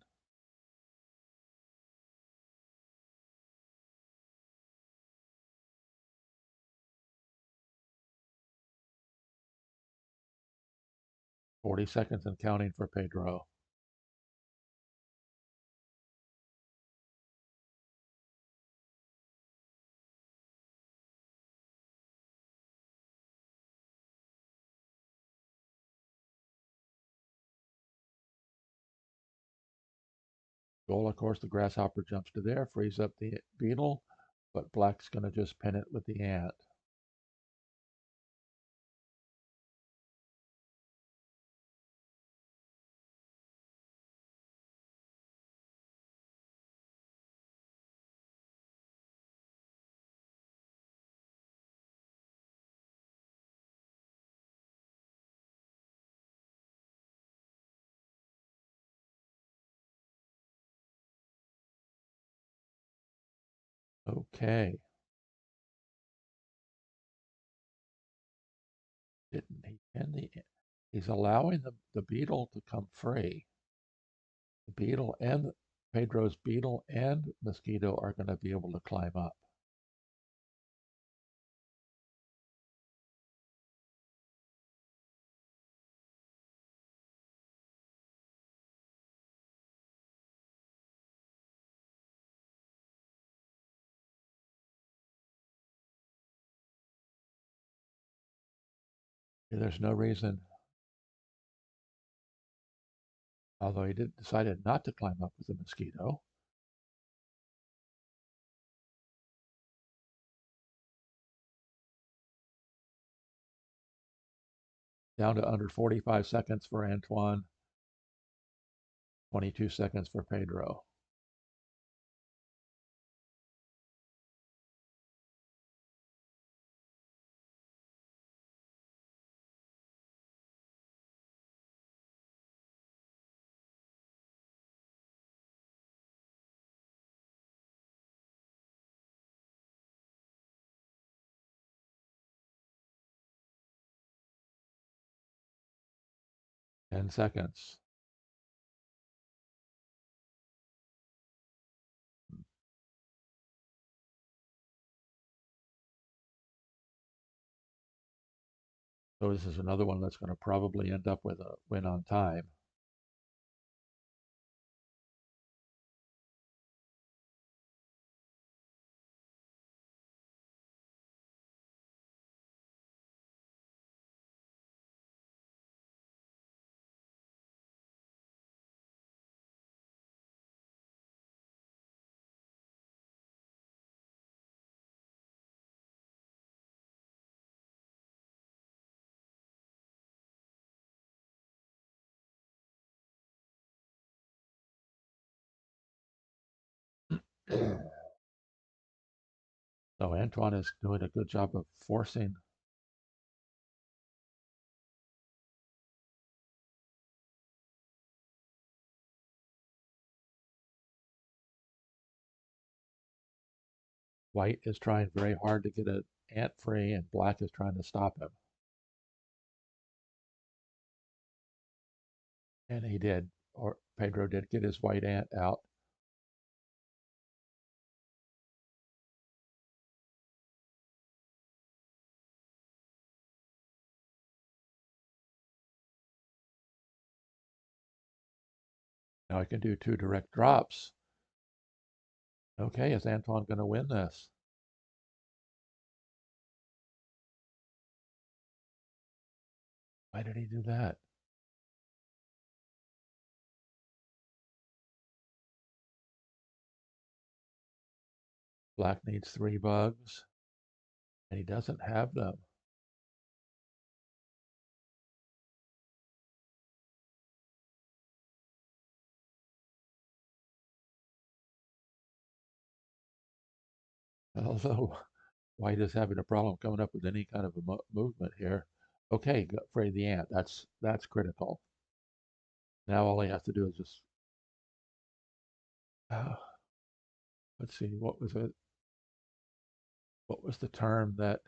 Forty seconds and counting for Pedro. Goal, of course, the grasshopper jumps to there, frees up the beetle, but black's going to just pin it with the ant. Okay. Didn't he pin the, he's allowing the beetle to come free. The beetle and Pedro's beetle and mosquito are going to be able to climb up. There's no reason, although he decided not to climb up with the mosquito. Down to under 45 seconds for Antoine, 22 seconds for Pedro. Ten seconds. So this is another one that's going to probably end up with a win on time. So Antoine is doing a good job of forcing. White is trying very hard to get an ant free, and black is trying to stop him. And he did, or Pedro did get his white ant out. Now I can do 2 direct drops. Okay, is Antoine going to win this? Why did he do that? Black needs 3 bugs, and he doesn't have them. Although White is having a problem coming up with any kind of a movement here. Okay, got free the ant. That's critical. Now all he has to do is just uh, let's see, what was it? What was the term that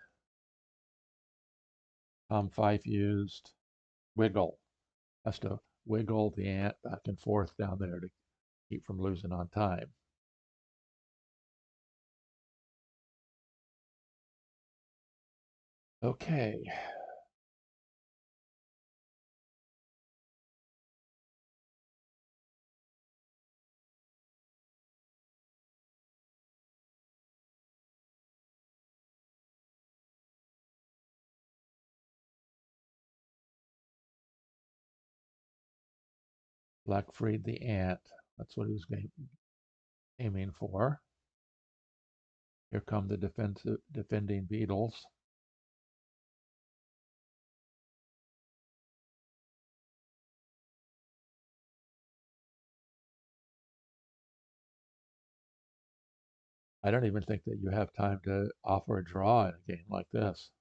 Tom Fife used? Wiggle. Has to wiggle the ant back and forth down there to keep from losing on time. Okay. Black freed the ant. That's what he was aiming for. Here come the defending beetles. I don't even think that you have time to offer a draw in a game like this.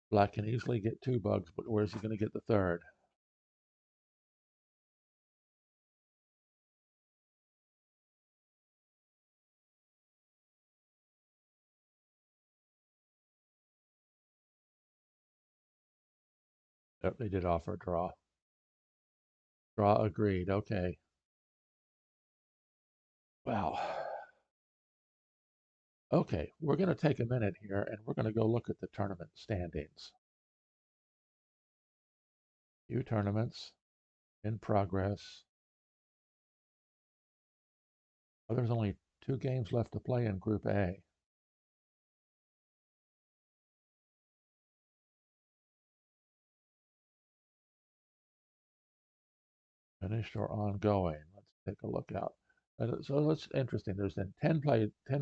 Black can easily get 2 bugs, but where's he going to get the third? Yep, they did offer a draw. Draw agreed. Okay. Wow. Okay, we're going to take a minute here and we're going to go look at the tournament standings. Few tournaments in progress. Well, there's only 2 games left to play in Group A. Finished or ongoing. Let's take a look out. So that's interesting. There's been 10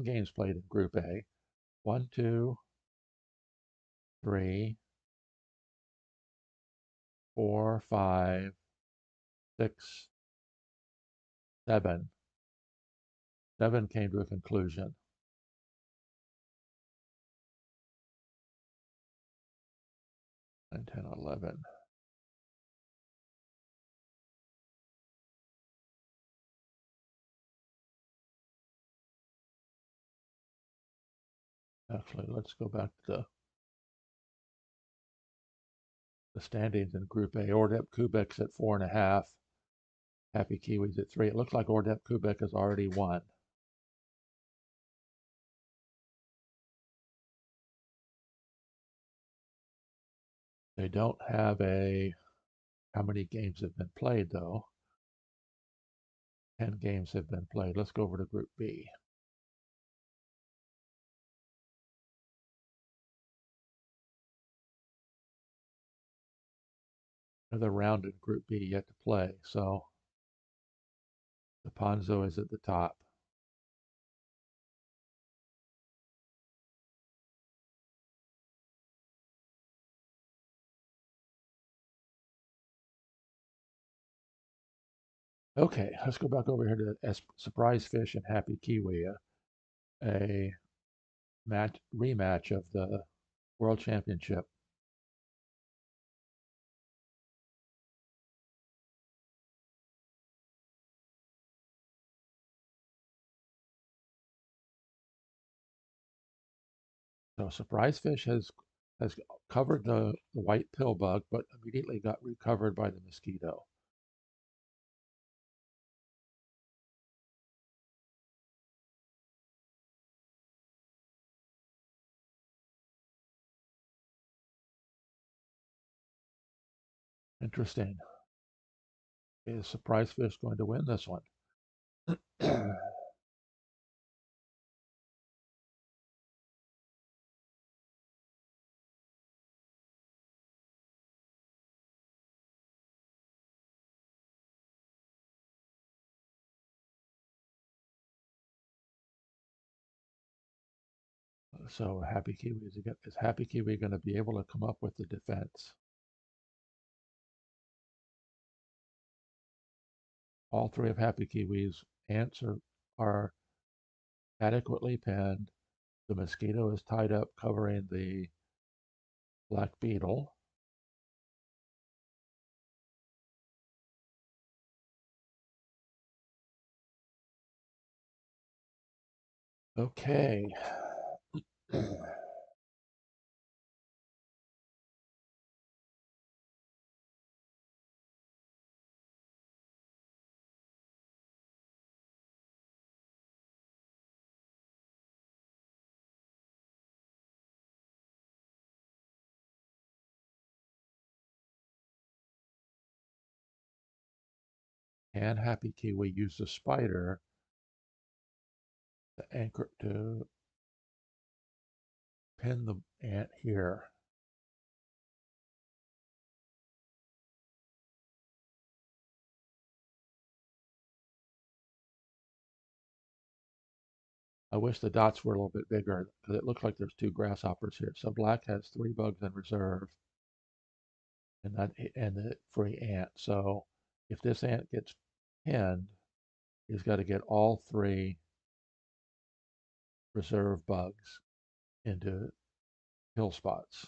games played in Group A. 1, 2, 3, 4, 5, 6, 7. 7 came to a conclusion. 9, 10, 11. Actually, let's go back to the standings in Group A. Ordep Kubek's at 4.5. Happy Kiwis at 3. It looks like Ordep Kubek has already won. They don't have how many games have been played though. 10 games have been played. Let's go over to Group B. another round in Group B yet to play. So the Ponzo is at the top. Okay, let's go back over here to Surprise Fish and Happy Kiwi, a rematch of the World Championship. So Surprise Fish has covered the white pill bug, but immediately got recovered by the mosquito. Interesting. Is Surprise Fish going to win this one? So is Happy Kiwi going to be able to come up with the defense? All three of Happy Kiwi's ants are adequately penned. The mosquito is tied up covering the black beetle. Okay. And Happy Kiwi used a spider to anchor to pin the ant here. I wish the dots were a little bit bigger because it looks like there's two grasshoppers here. So black has 3 bugs in reserve and the free ant. So if this ant gets pinned, he's got to get all 3 reserve bugs into kill spots.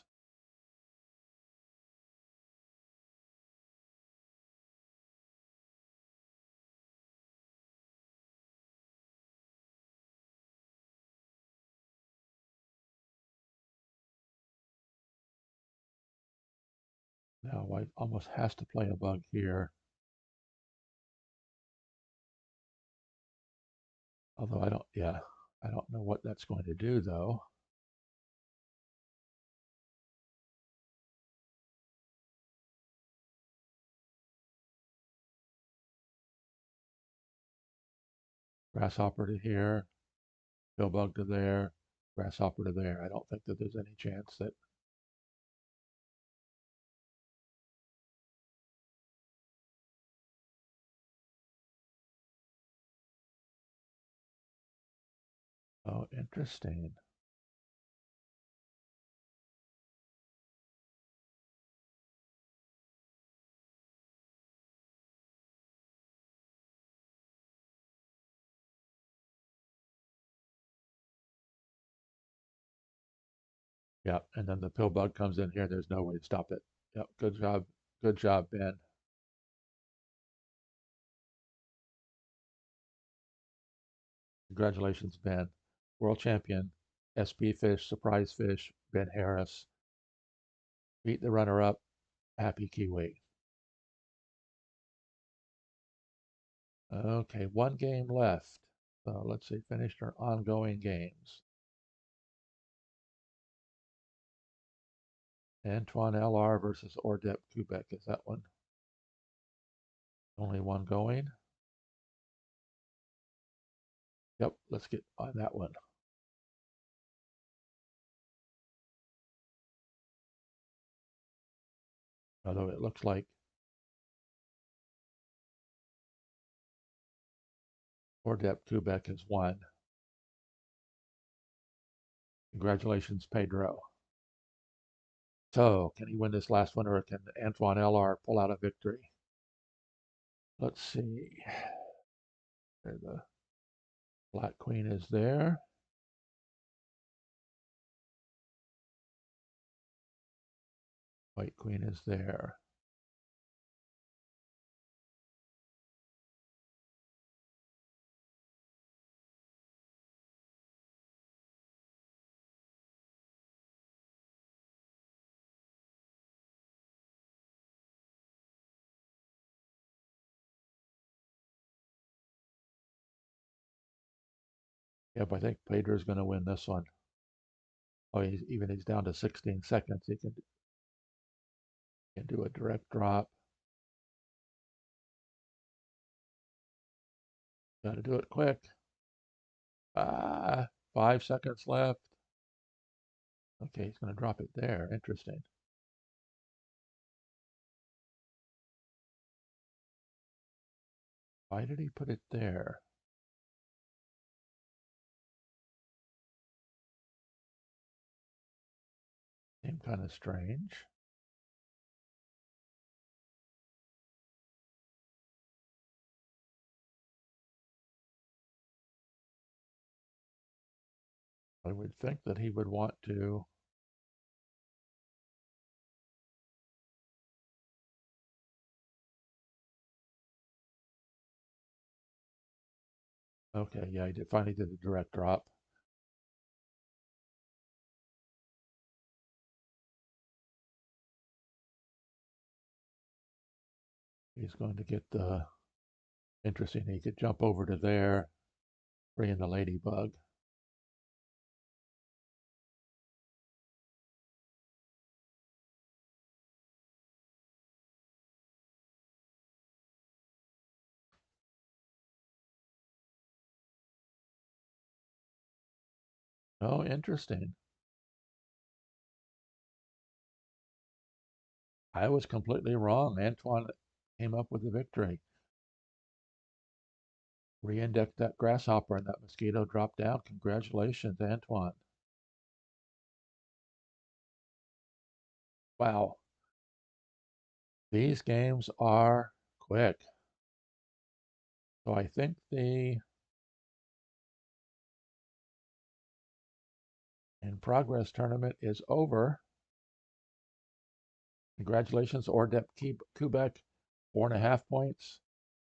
Now white almost has to play a bug here. Although I don't know what that's going to do though. Grasshopper to here, pill bug to there, grasshopper to there. I don't think that there's any chance that oh, interesting. Yeah, and then the pill bug comes in here. There's no way to stop it. Yep, good job, Ben. Congratulations, Ben. World champion, SP Fish, Surprise Fish, Ben Harris. Beat the runner-up, Happy Kiwi. Okay, 1 game left. So let's see, finished our ongoing games. Antoine LR versus Ordep Kubek. Is that one? Only one going? Yep, let's get on that one. Although it looks like Ordep Kubek has won. Congratulations, Pedro. So, can he win this last one, or can Antoine LR pull out a victory? Let's see. There the Black Queen is there. White Queen is there. Yep, I think Pedro's going to win this one. Oh, he's down to 16 seconds. He can do a direct drop. Got to do it quick. 5 seconds left. Okay, he's going to drop it there. Interesting. Why did he put it there? Seemed kind of strange. I would think that he would want to. Okay, yeah, he finally did a direct drop. He's going to get the interesting. He could jump over to there, bring in the ladybug. Oh, interesting. I was completely wrong. Antoine came up with the victory. Re-indexed that grasshopper and that mosquito dropped down. Congratulations, Antoine. Wow. These games are quick. So I think the in progress tournament is over. Congratulations, Ordep Kubek, 4.5 points.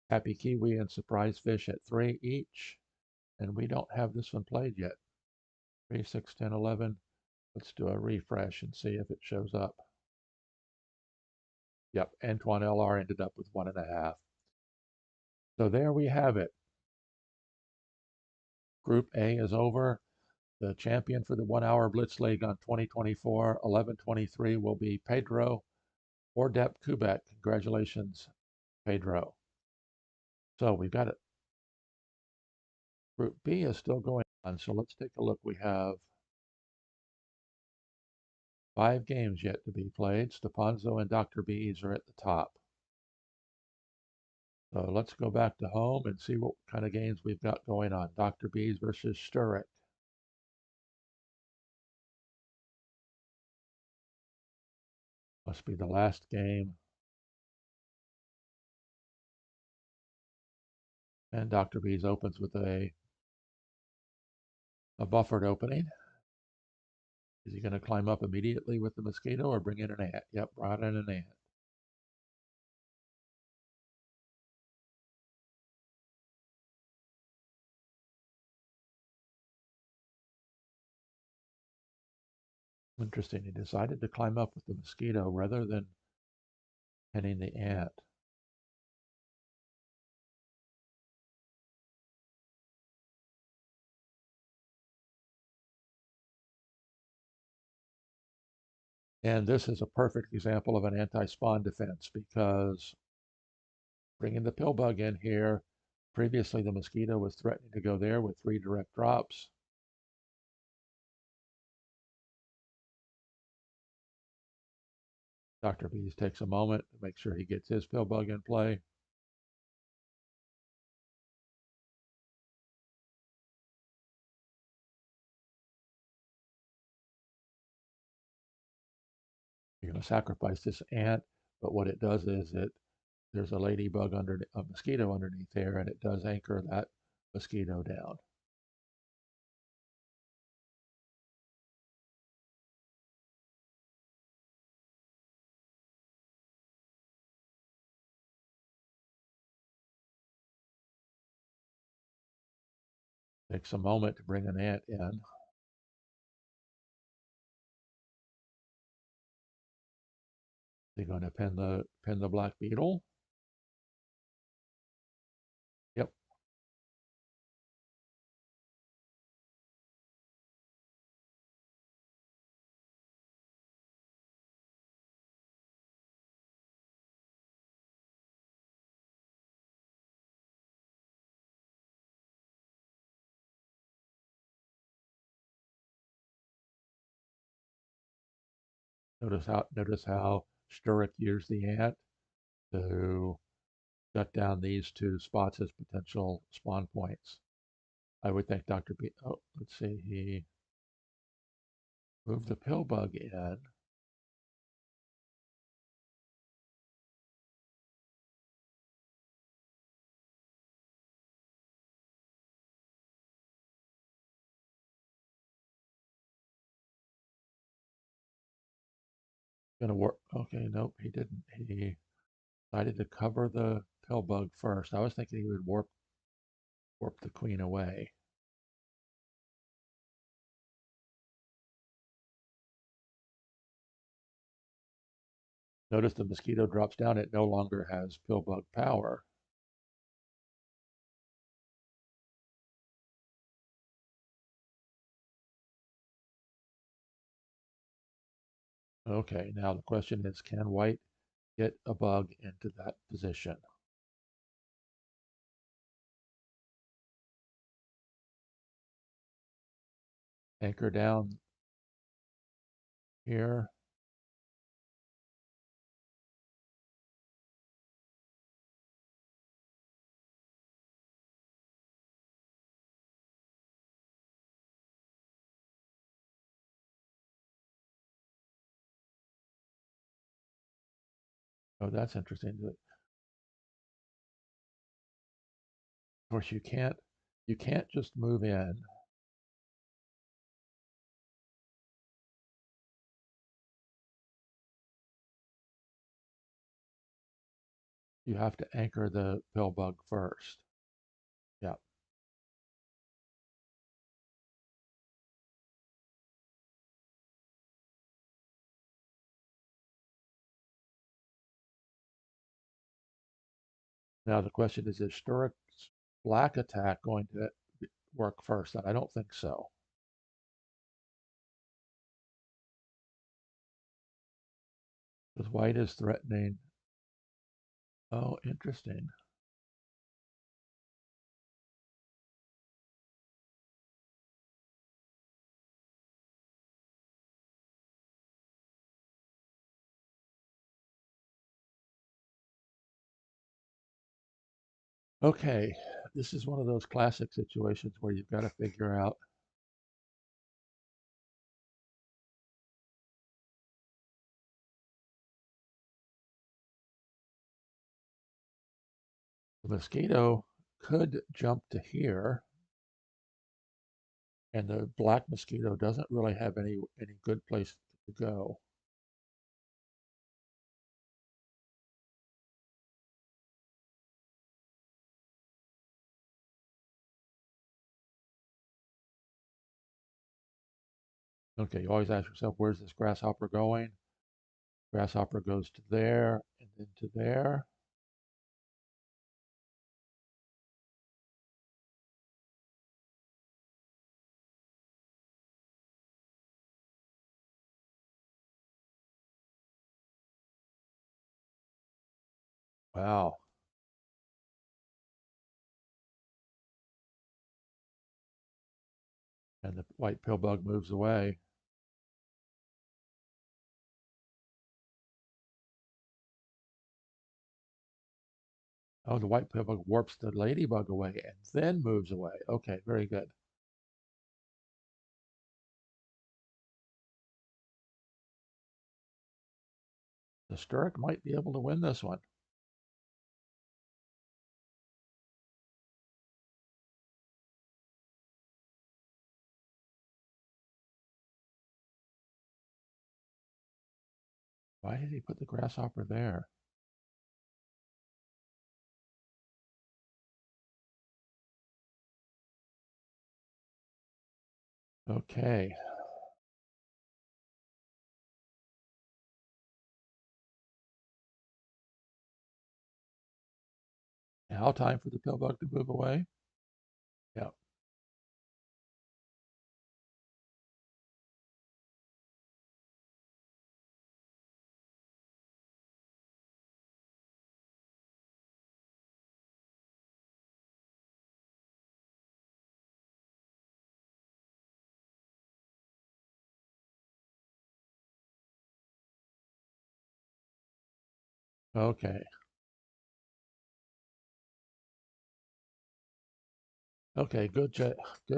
Happy Kiwi and Surprise Fish at 3 each. And we don't have this one played yet. 3, 6, 10, 11. Let's do a refresh and see if it shows up. Yep, Antoine LR ended up with 1.5. So there we have it. Group A is over. The champion for the 1 hour Blitz League on 2024 11/23 will be Pedro Ordep Kubek. Congratulations, Pedro. So we've got it. Group B is still going on. So let's take a look. We have 5 games yet to be played. Stepanzo and Dr. B's are at the top. So let's go back to home and see what kind of games we've got going on. Dr. B's versus Sturek. Must be the last game. And Dr. B's opens with a buffered opening. Is he going to climb up immediately with the mosquito or bring in an ant? Yep, brought in an ant. Interesting. He decided to climb up with the mosquito rather than hitting the ant. And this is a perfect example of an anti-spawn defense because bringing the pill bug in here, previously the mosquito was threatening to go there with 3 direct drops. Dr. Bees takes a moment to make sure he gets his pill bug in play. to sacrifice this ant, but what it does is there's a ladybug under a mosquito underneath there, and it does anchor that mosquito down. Takes a moment to bring an ant in. They're going to pin the black beetle. Yep. Notice how Sturrock used the ant to shut down these two spots as potential spawn points. I would think Dr. B. Oh, let's see. He moved the pill bug in. Gonna work. Okay, nope, he didn't. He decided to cover the pill bug first. I was thinking he would warp the queen away. Notice the mosquito drops down. It no longer has pill bug power. Okay, now the question is, can white get a bug into that position? Anchor down here. Oh, that's interesting. Of course, you can't just move in. You have to anchor the pill bug first. Yeah. Now the question is Sturrock's black attack going to work first? And I don't think so. Because white is threatening. Oh, interesting. Okay, this is one of those classic situations where you've got to figure out the mosquito could jump to here, and the black mosquito doesn't really have any good place to go. Okay, you always ask yourself, where's this grasshopper going? Grasshopper goes to there and then to there. Wow. And the white pillbug moves away. Oh, the white pillbug warps the ladybug away and then moves away. Okay, very good. The Sturrock might be able to win this one. Why did he put the grasshopper there? Okay. Now time for the pillbug to move away. Yeah. Okay. Okay. Good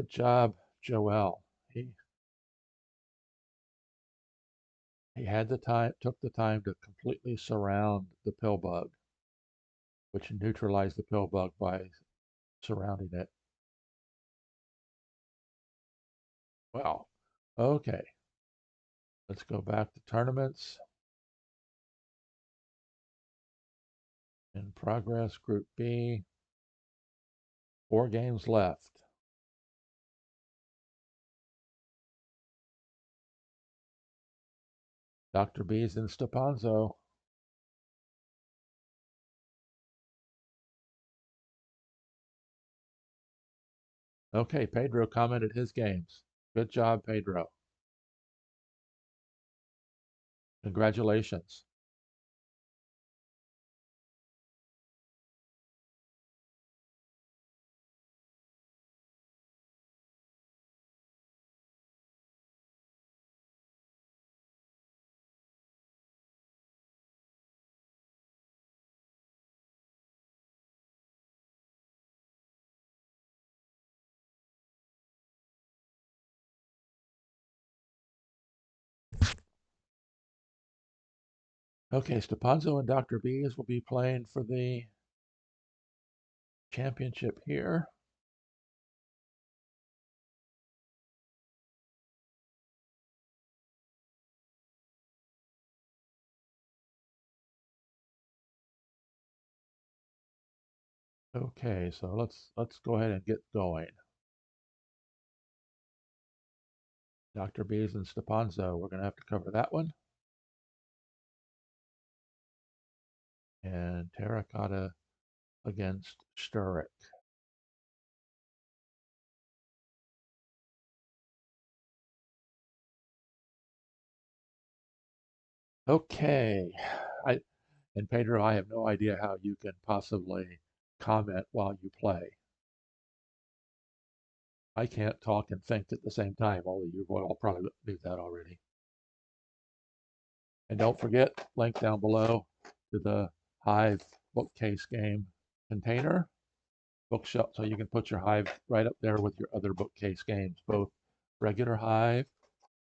job, Joel. He had the time, took the time to completely surround the pillbug, which neutralized the pillbug by surrounding it. Wow. Okay. Let's go back to tournaments. In progress, Group B. 4 games left. Dr. B's in Stepanzo. Okay, Pedro commented his games. Good job, Pedro. Congratulations. Okay, Stepanzo and Dr. B's will be playing for the championship here. Okay, so let's go ahead and get going. Dr. B's and Stepanzo, we're going to have to cover that one. And Terracotta against Sturrock. Okay, and Pedro, I have no idea how you can possibly comment while you play. I can't talk and think at the same time, although you all probably knew that already. And don't forget, link down below to the Hive bookcase game container, bookshelf, so you can put your Hive right up there with your other bookcase games, both regular Hive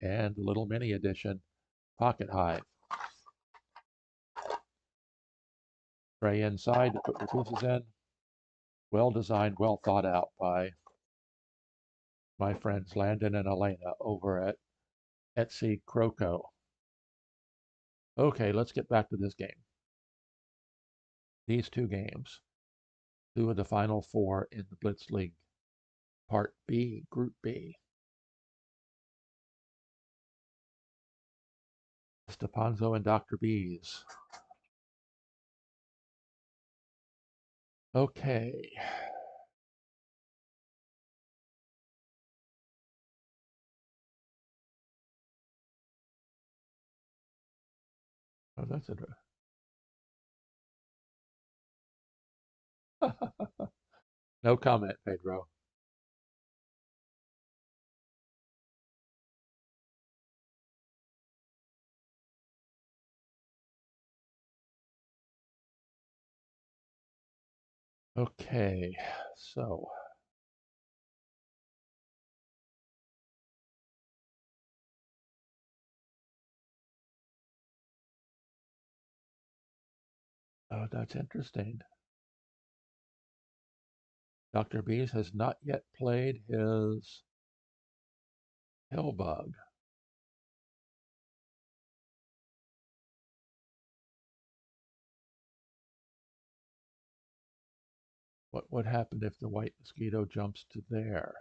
and the little mini edition Pocket Hive. Tray inside to put your pieces in. Well designed, well thought out by my friends Landon and Elena over at Etsy Croco. Okay, let's get back to this game. These 2 games, 2 of the final 4 in the Blitz League, Part B, Group B. Stepanzo and Dr. B's. Okay. Oh, that's it. No comment, Pedro. Okay, so Oh, that's interesting. Dr. Bees has not yet played his Hellbug. What would happen if the white mosquito jumps to there?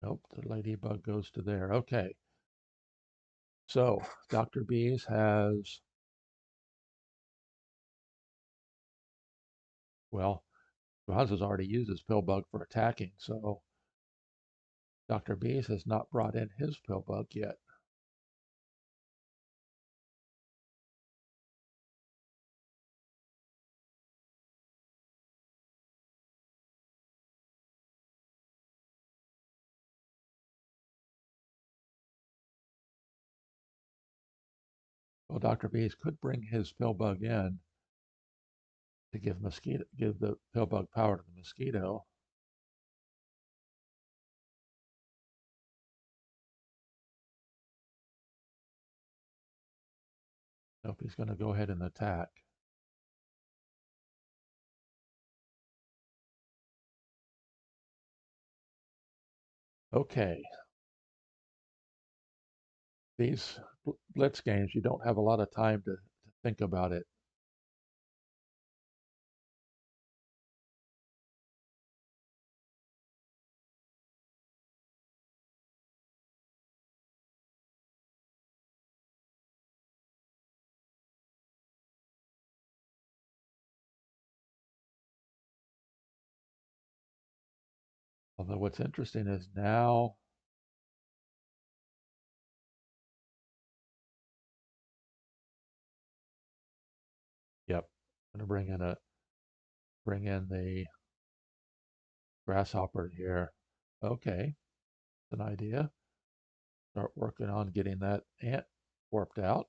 Nope, the ladybug goes to there. Okay, so Dr. Bees has, well, Roz has already used his pillbug for attacking, so Dr. Bees has not brought in his pillbug yet. Well, Dr. Bees could bring his pillbug in to give the pillbug power to the mosquito. Nope, he's going to go ahead and attack. Okay, these Blitz games, you don't have a lot of time to think about it. Although what's interesting is now, yep, I'm going to bring in the grasshopper here. Okay, that's an idea. Start working on getting that ant warped out.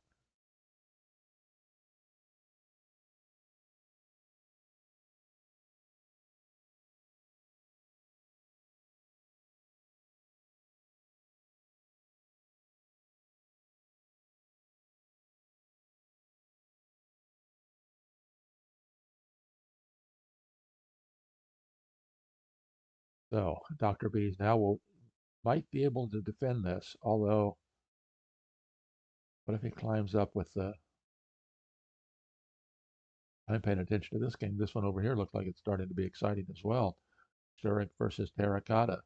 So Dr. Bees now might be able to defend this, although what if he climbs up with the, I'm paying attention to this game. This one over here looks like it's starting to be exciting as well. Zurich versus Terracotta.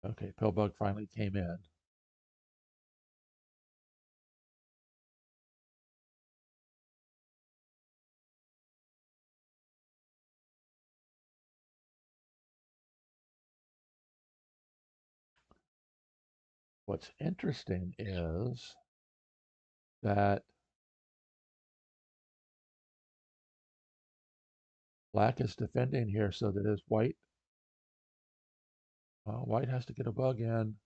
Okay, Pillbug finally came in. What's interesting is that black is defending here so that his white has to get a bug in.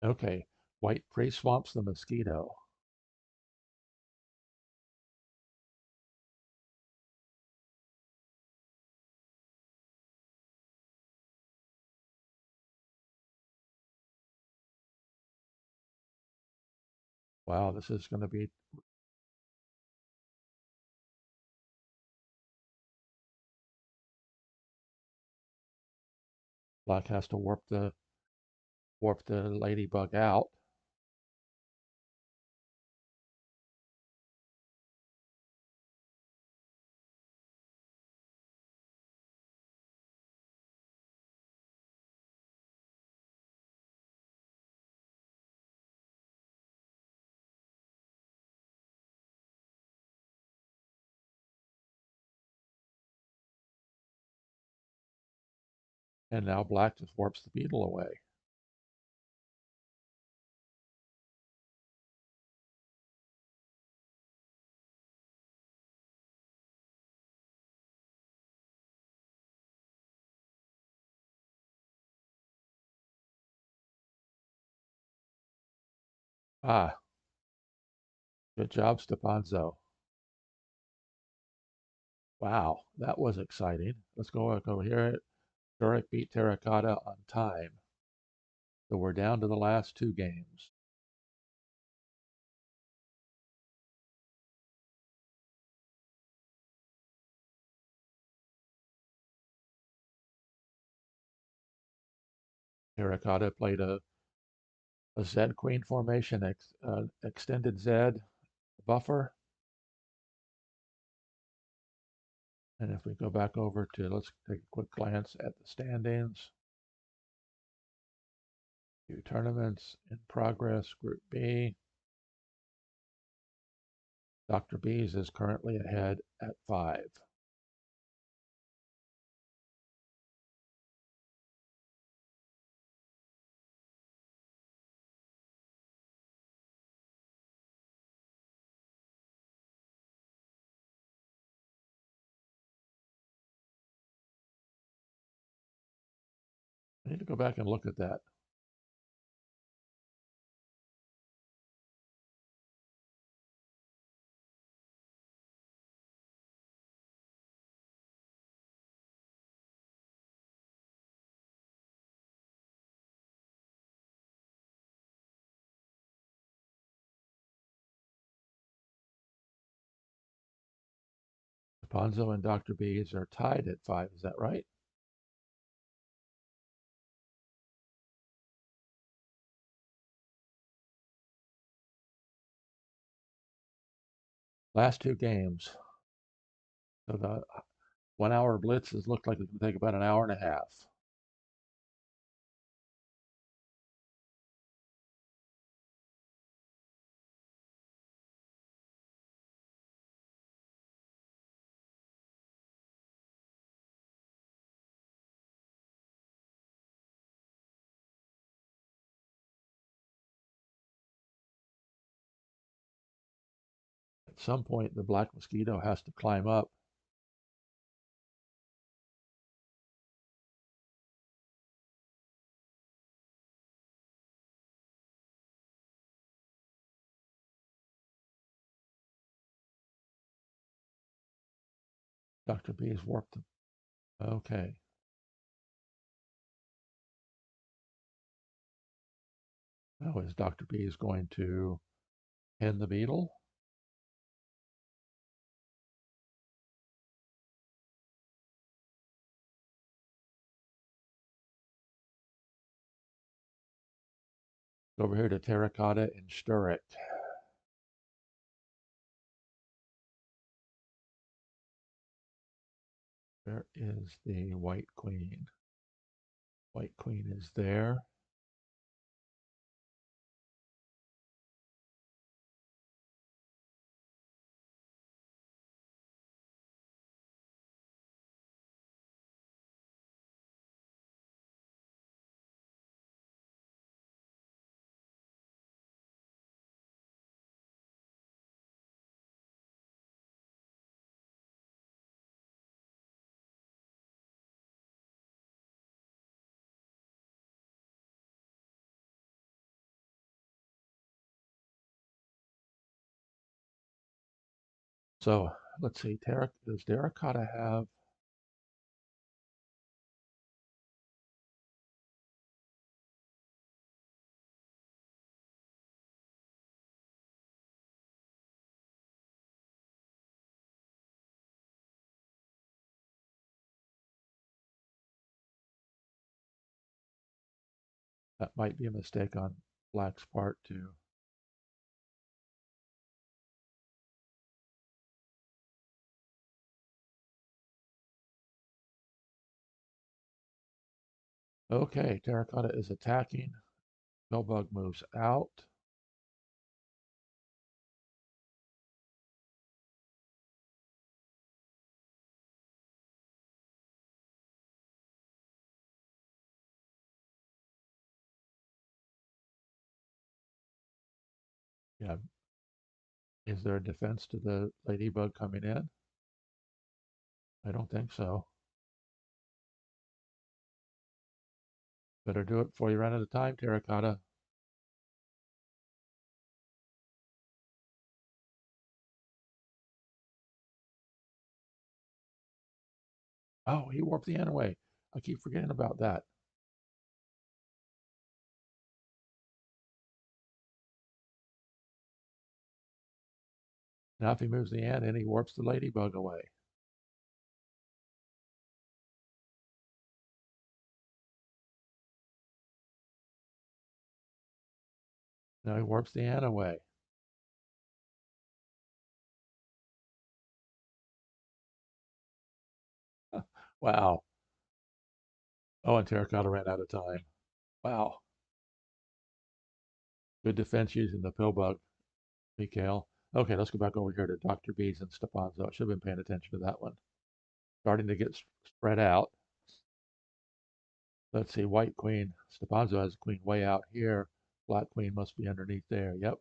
Okay, white pre-swamps the mosquito. Wow, this is going to be, black has to warp the ladybug out. And now black just warps the beetle away. Ah, good job, Stepanzo. Wow, that was exciting. Let's go back over here. Zurich beat Terracotta on time. So we're down to the last two games. Terracotta played a Z Queen formation, extended Z buffer. And if we go back over to, let's take a quick glance at the standings. Few tournaments in progress. Group B. Dr. B's is currently ahead at 5. I need to go back and look at that. Ponzo and Dr. B's are tied at 5. Is that right? Last two games. So the 1 hour blitz has looked like it's going to take about an hour and a half. At some point, the black mosquito has to climb up. Dr. B's warped them. Okay. Now is Dr. B is going to pin the beetle? Go over here to Terracotta and Sturek. Where is the white queen? White queen is there. So let's see. Does Terracotta have? That might be a mistake on Black's part too. Okay, Terracotta is attacking. Bellbug moves out. Yeah. Is there a defense to the ladybug coming in? I don't think so. Better do it before you run out of time, Terracotta. Oh, he warped the ant away. I keep forgetting about that. Now if he moves the ant in, he warps the ladybug away. Now he warps the ant away. Wow. Oh, and Terracotta ran out of time. Wow. Good defense using the pill bug, Mikhail. Okay, let's go back over here to Dr. Bees and Stepanzo. I should have been paying attention to that one. Starting to get spread out. Let's see, white queen. Stepanzo has queen way out here. Black queen must be underneath there. Yep.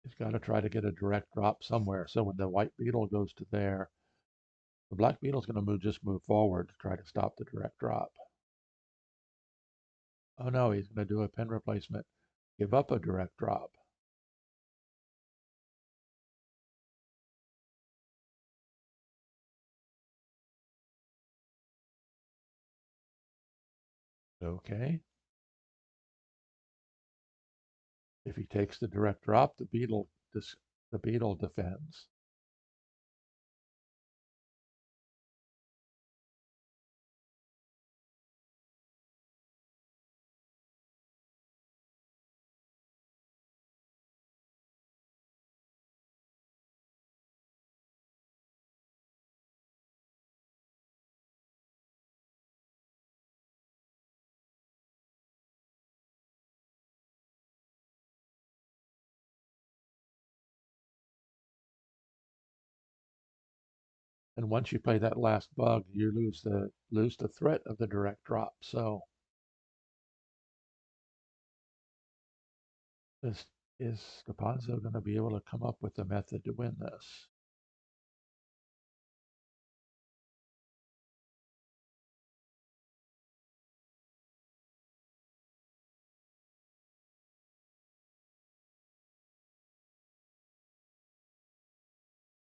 He's got to try to get a direct drop somewhere. So when the white beetle goes to there, the black beetle's going to move forward to try to stop the direct drop. Oh no, he's going to do a pin replacement. Give up a direct drop. Okay. If he takes the direct drop, the beetle defends. And once you play that last bug, you lose the threat of the direct drop. So is is Scapanzo going to be able to come up with a method to win this?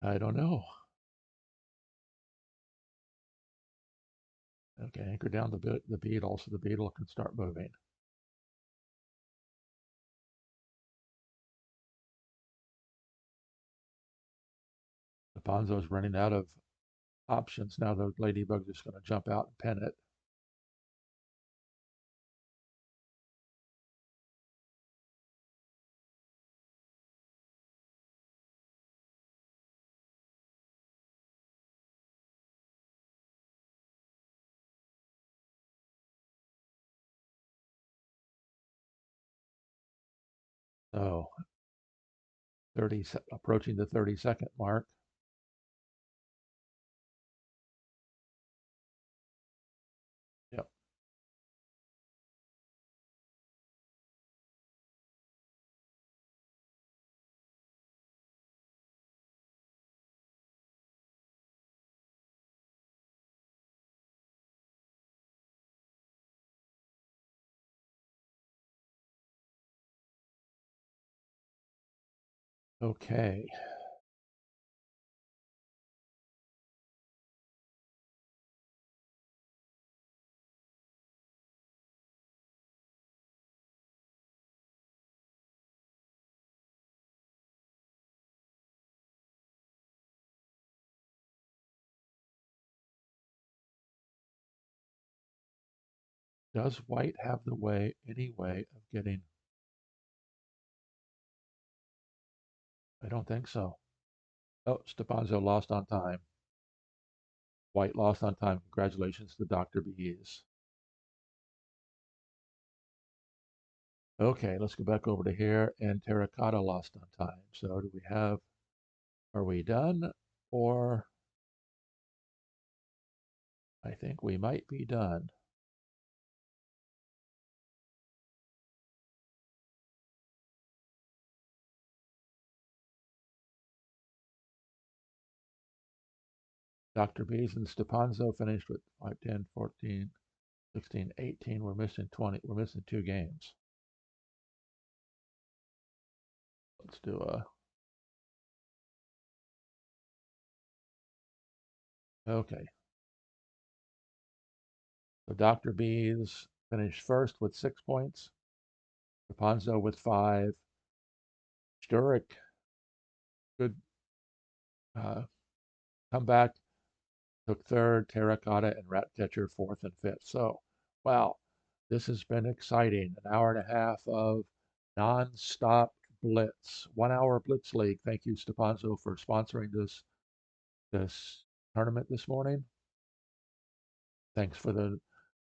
I don't know. Okay, anchor down the beetle so the beetle can start moving. Scapanzo's running out of options. Now the ladybug's just going to jump out and pin it. So 30, approaching the 30-second mark. Yep. Okay. Does white have any way of getting? I don't think so. Oh, Stepanzo lost on time. White lost on time. Congratulations to Dr. Bees. Okay, let's go back over to here. And Terracotta lost on time. So do we have, are we done? Or I think we might be done. Dr. Bees and Stepanzo finished with 5, 10, 14, 16, 18. We're missing 20. We're missing 2 games. Let's do a. Okay. So Dr. Bees finished first with 6 points. Stepanzo with 5. Sturek, good comeback, took third. Terracotta and Ratcatcher fourth and fifth. So, wow, this has been exciting. An hour and a half of non-stop Blitz, 1 hour Blitz League. Thank you, Stepanzo, for sponsoring this tournament this morning. Thanks for the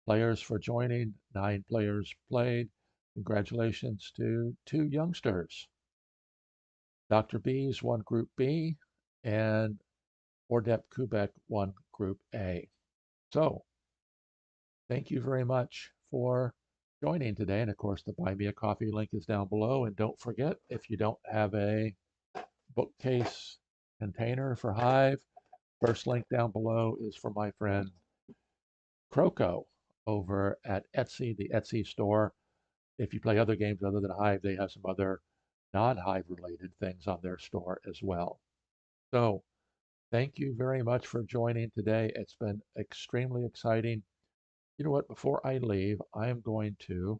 players for joining. 9 players played. Congratulations to 2 youngsters. Dr. B's won Group B, and Ordep Kubek won Group A. So, thank you very much for joining today. And of course, the Buy Me a Coffee link is down below. And don't forget, if you don't have a bookcase container for Hive, first link down below is for my friend Croco over at Etsy, the Etsy store. If you play other games other than Hive, they have some other non-Hive related things on their store as well. So thank you very much for joining today. It's been extremely exciting. You know what? Before I leave, I am going to,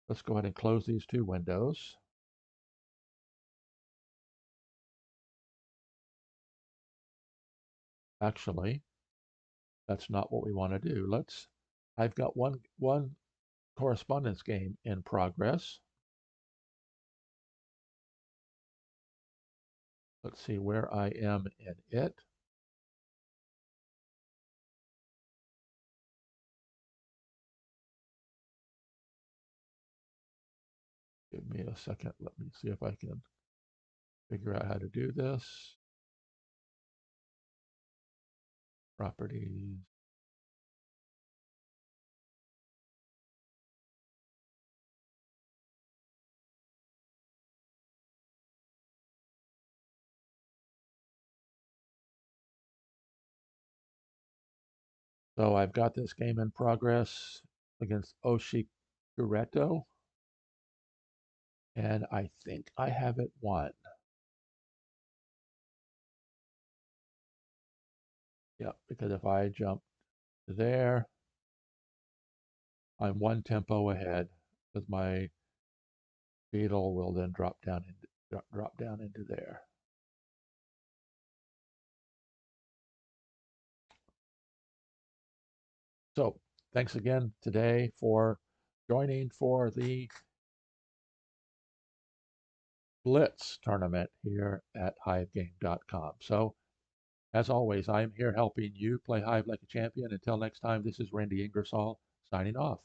let's go ahead and close these 2 windows. Actually, that's not what we want to do. I've got one correspondence game in progress. Let's see where I am in it. Give me a second. Let me see if I can figure out how to do this. Properties. So I've got this game in progress against Oshikureto, and I think I have it won. Yeah, because if I jump to there, I'm 1 tempo ahead, because my beetle will then drop down into there. So thanks again today for joining for the Blitz tournament here at HiveGame.com. So as always, I am here helping you play Hive like a champion. Until next time, this is Randy Ingersoll signing off.